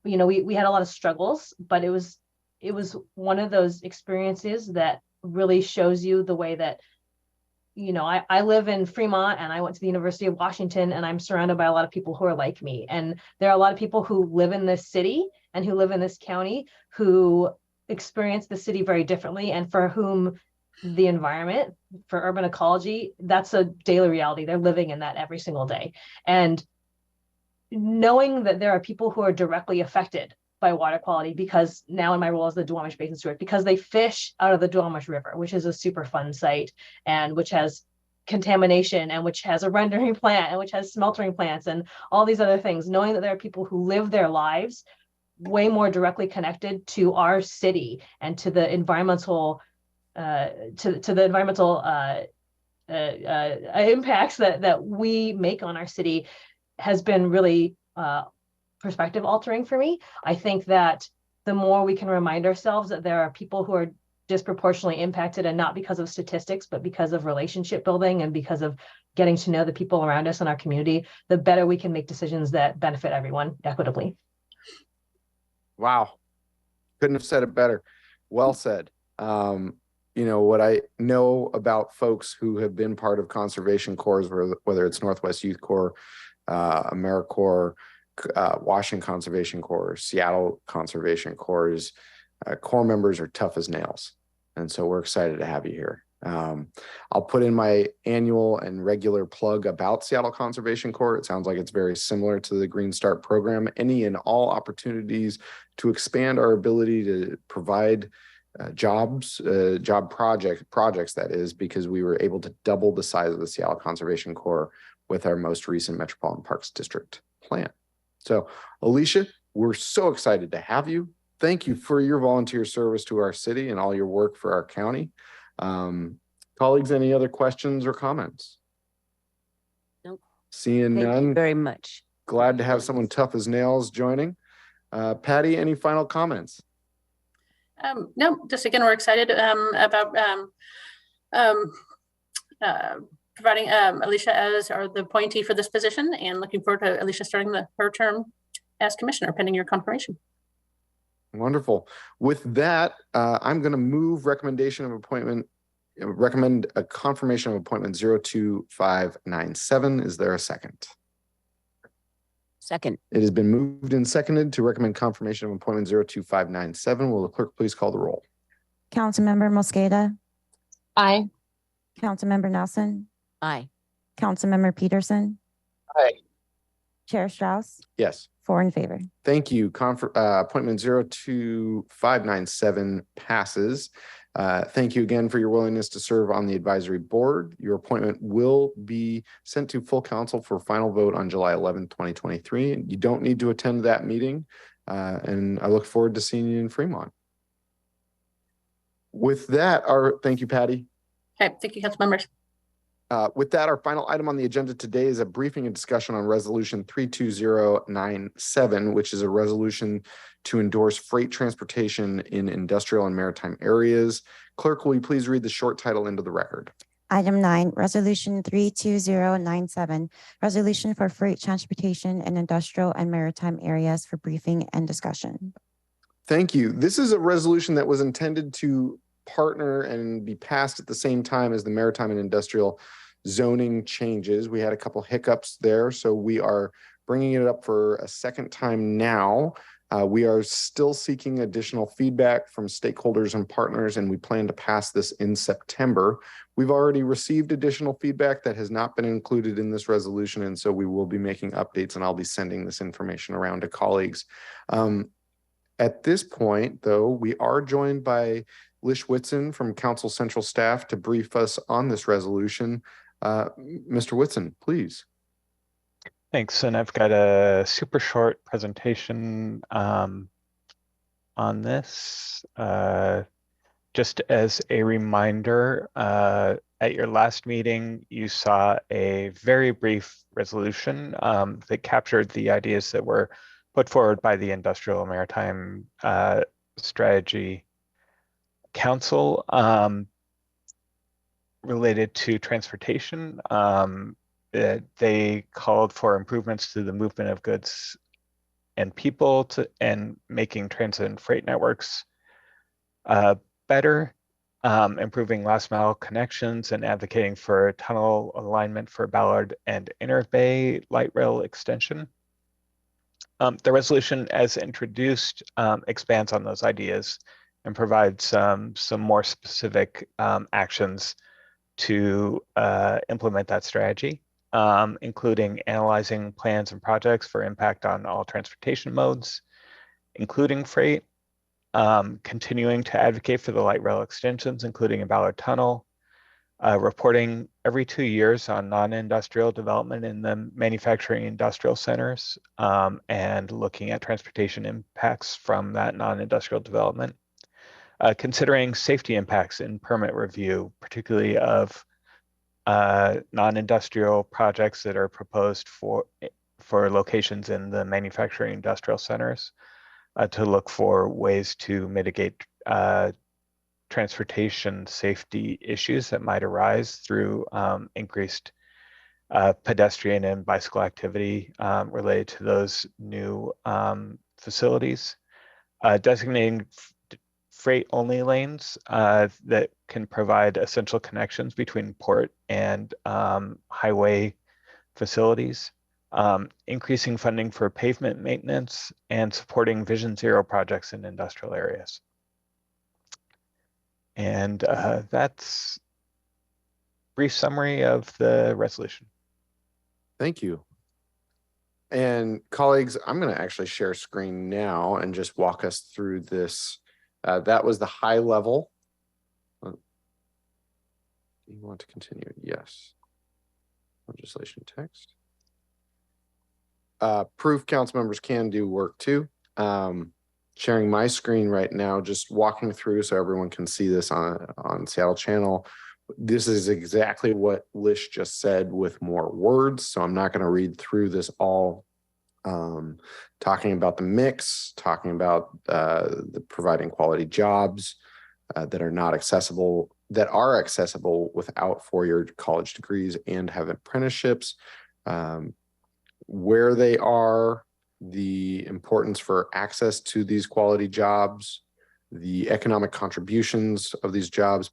we had a lot of struggles, but it was one of those experiences that really shows you the way that, I live in Fremont and I went to the University of Washington, and I'm surrounded by a lot of people who are like me. And there are a lot of people who live in this city and who live in this county who experience the city very differently, and for whom the environment, for urban ecology, that's a daily reality. They're living in that every single day. And knowing that there are people who are directly affected by water quality, because now in my role as the Duwamish Basin Steward, because they fish out of the Duwamish River, which is a super fun site, and which has contamination, and which has a rendering plant, and which has smeltering plants, and all these other things, knowing that there are people who live their lives way more directly connected to our city and to the environmental impacts that we make on our city has been really perspective altering for me. I think that the more we can remind ourselves that there are people who are disproportionately impacted, and not because of statistics, but because of relationship building and because of getting to know the people around us in our community, the better we can make decisions that benefit everyone equitably. Wow. Couldn't have said it better. Well said. What I know about folks who have been part of conservation corps, whether it's Northwest Youth Corps, AmeriCorps, Washington Conservation Corps, Seattle Conservation Corps, Corps members are tough as nails. And so we're excited to have you here. I'll put in my annual and regular plug about Seattle Conservation Corps. It sounds like it's very similar to the Green Start program. Any and all opportunities to expand our ability to provide job projects, that is, because we were able to double the size of the Seattle Conservation Corps with our most recent Metropolitan Parks District plan. So, Alicia, we're so excited to have you. Thank you for your volunteer service to our city and all your work for our county. Colleagues, any other questions or comments? Nope. Seeing none. Thank you very much. Glad to have someone tough as nails joining. Patty, any final comments? No, just again, we're excited about providing Alicia as the appointee for this position, and looking forward to Alicia starting her term as commissioner pending your confirmation. Wonderful. With that, I'm going to move recommendation of appointment recommend a confirmation of appointment 02597. Is there a second? Second. It has been moved and seconded to recommend confirmation of appointment 02597. Will the clerk please call the roll? Councilmember Mosqueda. Aye. Councilmember Nelson. Aye. Councilmember Peterson. Aye. Chair Strauss. Yes. 4 in favor. Thank you. Appointment 02597 passes. Thank you again for your willingness to serve on the advisory board. Your appointment will be sent to full council for final vote on July 11th, 2023. You don't need to attend that meeting, and I look forward to seeing you in Fremont. With that, thank you, Patty. Okay, thank you, council members. With that, our final item on the agenda today is a briefing and discussion on resolution 32097, which is a resolution to endorse freight transportation in industrial and maritime areas. Clerk, will you please read the short title into the record? Item 9, resolution 32097, resolution for freight transportation in industrial and maritime areas for briefing and discussion. Thank you. This is a resolution that was intended to partner and be passed at the same time as the maritime and industrial zoning changes. We had a couple hiccups there, so we are bringing it up for a second time now. We are still seeking additional feedback from stakeholders and partners, and we plan to pass this in September. We've already received additional feedback that has not been included in this resolution, and so we will be making updates, and I'll be sending this information around to colleagues. At this point, though, we are joined by Lish Whitson from Council Central Staff to brief us on this resolution. Mr. Whitson, please. Thanks. And I've got a super short presentation on this. Just as a reminder, at your last meeting, you saw a very brief resolution that captured the ideas that were put forward by the Industrial and Maritime Strategy Council related to transportation. They called for improvements to the movement of goods and people and making transit and freight networks better, improving last mile connections and advocating for tunnel alignment for Ballard and Inner Bay light rail extension. The resolution as introduced expands on those ideas and provides some more specific actions to implement that strategy, including analyzing plans and projects for impact on all transportation modes, including freight, continuing to advocate for the light rail extensions, including a Ballard Tunnel, reporting every 2 years on non-industrial development in the manufacturing industrial centers, and looking at transportation impacts from that non-industrial development. Considering safety impacts in permit review, particularly of non-industrial projects that are proposed for locations in the manufacturing industrial centers, to look for ways to mitigate transportation safety issues that might arise through increased pedestrian and bicycle activity related to those new facilities. Designating freight-only lanes that can provide essential connections between port and highway facilities, increasing funding for pavement maintenance, and supporting Vision Zero projects in industrial areas. And that's a brief summary of the resolution. Thank you. And colleagues, I'm going to actually share screen now and just walk us through this. That was the high level. You want to continue? Yes. Legislation text. Proof council members can do work too. Sharing my screen right now, just walking through so everyone can see this on Seattle Channel. This is exactly what Lish just said with more words, so I'm not going to read through this all. Talking about the mix, talking about the providing quality jobs that are accessible without four-year college degrees and have apprenticeships, where they are, the importance for access to these quality jobs, the economic contributions of these jobs,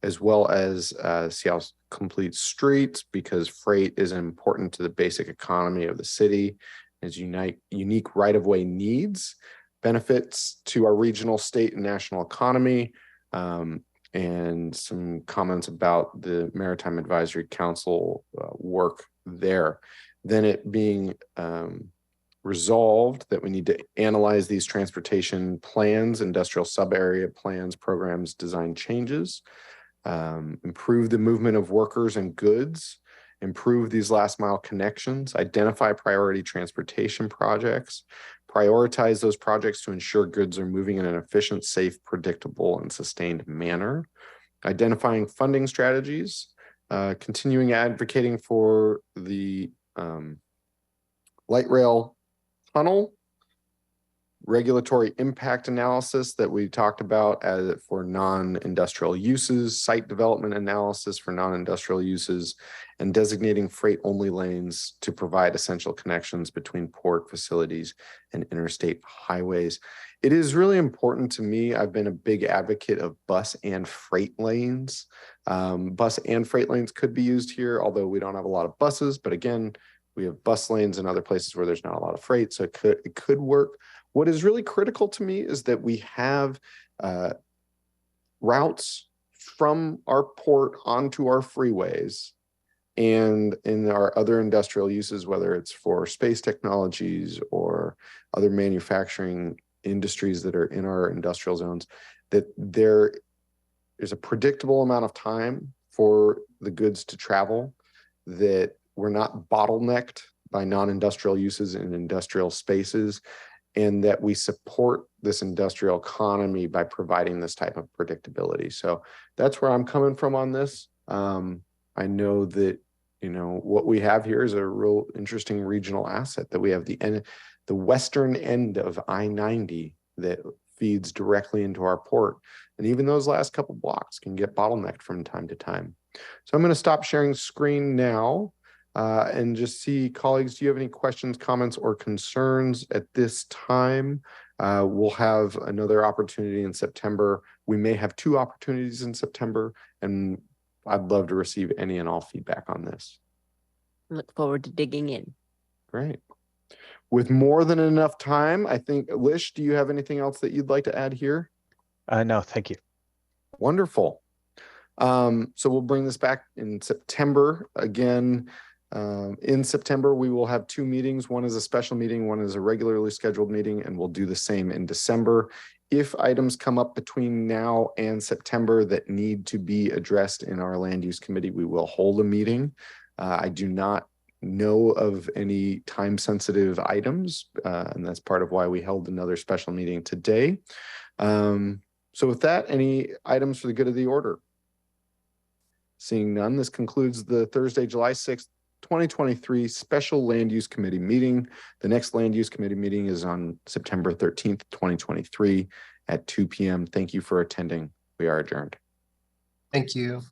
as well as Seattle's complete streets, because freight is important to the basic economy of the city. As unique right-of-way needs, benefits to our regional, state, and national economy, and some comments about the Maritime Advisory Council work there. Then it being resolved that we need to analyze these transportation plans, industrial sub-area plans, programs, design changes, improve the movement of workers and goods, improve these last mile connections, identify priority transportation projects, prioritize those projects to ensure goods are moving in an efficient, safe, predictable, and sustained manner, identifying funding strategies, continuing advocating for the light rail tunnel, regulatory impact analysis that we talked about for non-industrial uses, site development analysis for non-industrial uses, and designating freight-only lanes to provide essential connections between port facilities and interstate highways. It is really important to me. I've been a big advocate of bus and freight lanes. Bus and freight lanes could be used here, although we don't have a lot of buses, but again, we have bus lanes in other places where there's not a lot of freight, so it could work. What is really critical to me is that we have routes from our port onto our freeways and in our other industrial uses, whether it's for space technologies or other manufacturing industries that are in our industrial zones, that there is a predictable amount of time for the goods to travel, that we're not bottlenecked by non-industrial uses in industrial spaces, and that we support this industrial economy by providing this type of predictability. So that's where I'm coming from on this. I know that, you know, what we have here is a real interesting regional asset, that we have the western end of I-90 that feeds directly into our port. And even those last couple blocks can get bottlenecked from time to time. So I'm going to stop sharing screen now. And just see, colleagues, do you have any questions, comments, or concerns at this time? We'll have another opportunity in September. We may have 2 opportunities in September, and I'd love to receive any and all feedback on this. Look forward to digging in. Great. With more than enough time, I think, Lish, do you have anything else that you'd like to add here? No, thank you. Wonderful. So we'll bring this back in September. Again, in September, we will have 2 meetings. One is a special meeting, one is a regularly scheduled meeting, and we'll do the same in December. If items come up between now and September that need to be addressed in our land use committee, we will hold a meeting. I do not know of any time-sensitive items, and that's part of why we held another special meeting today. So with that, any items for the good of the order? Seeing none, this concludes the Thursday, July 6th, 2023 Special Land Use Committee meeting. The next Land Use Committee meeting is on September 13th, 2023 at 2 p.m. Thank you for attending. We are adjourned. Thank you.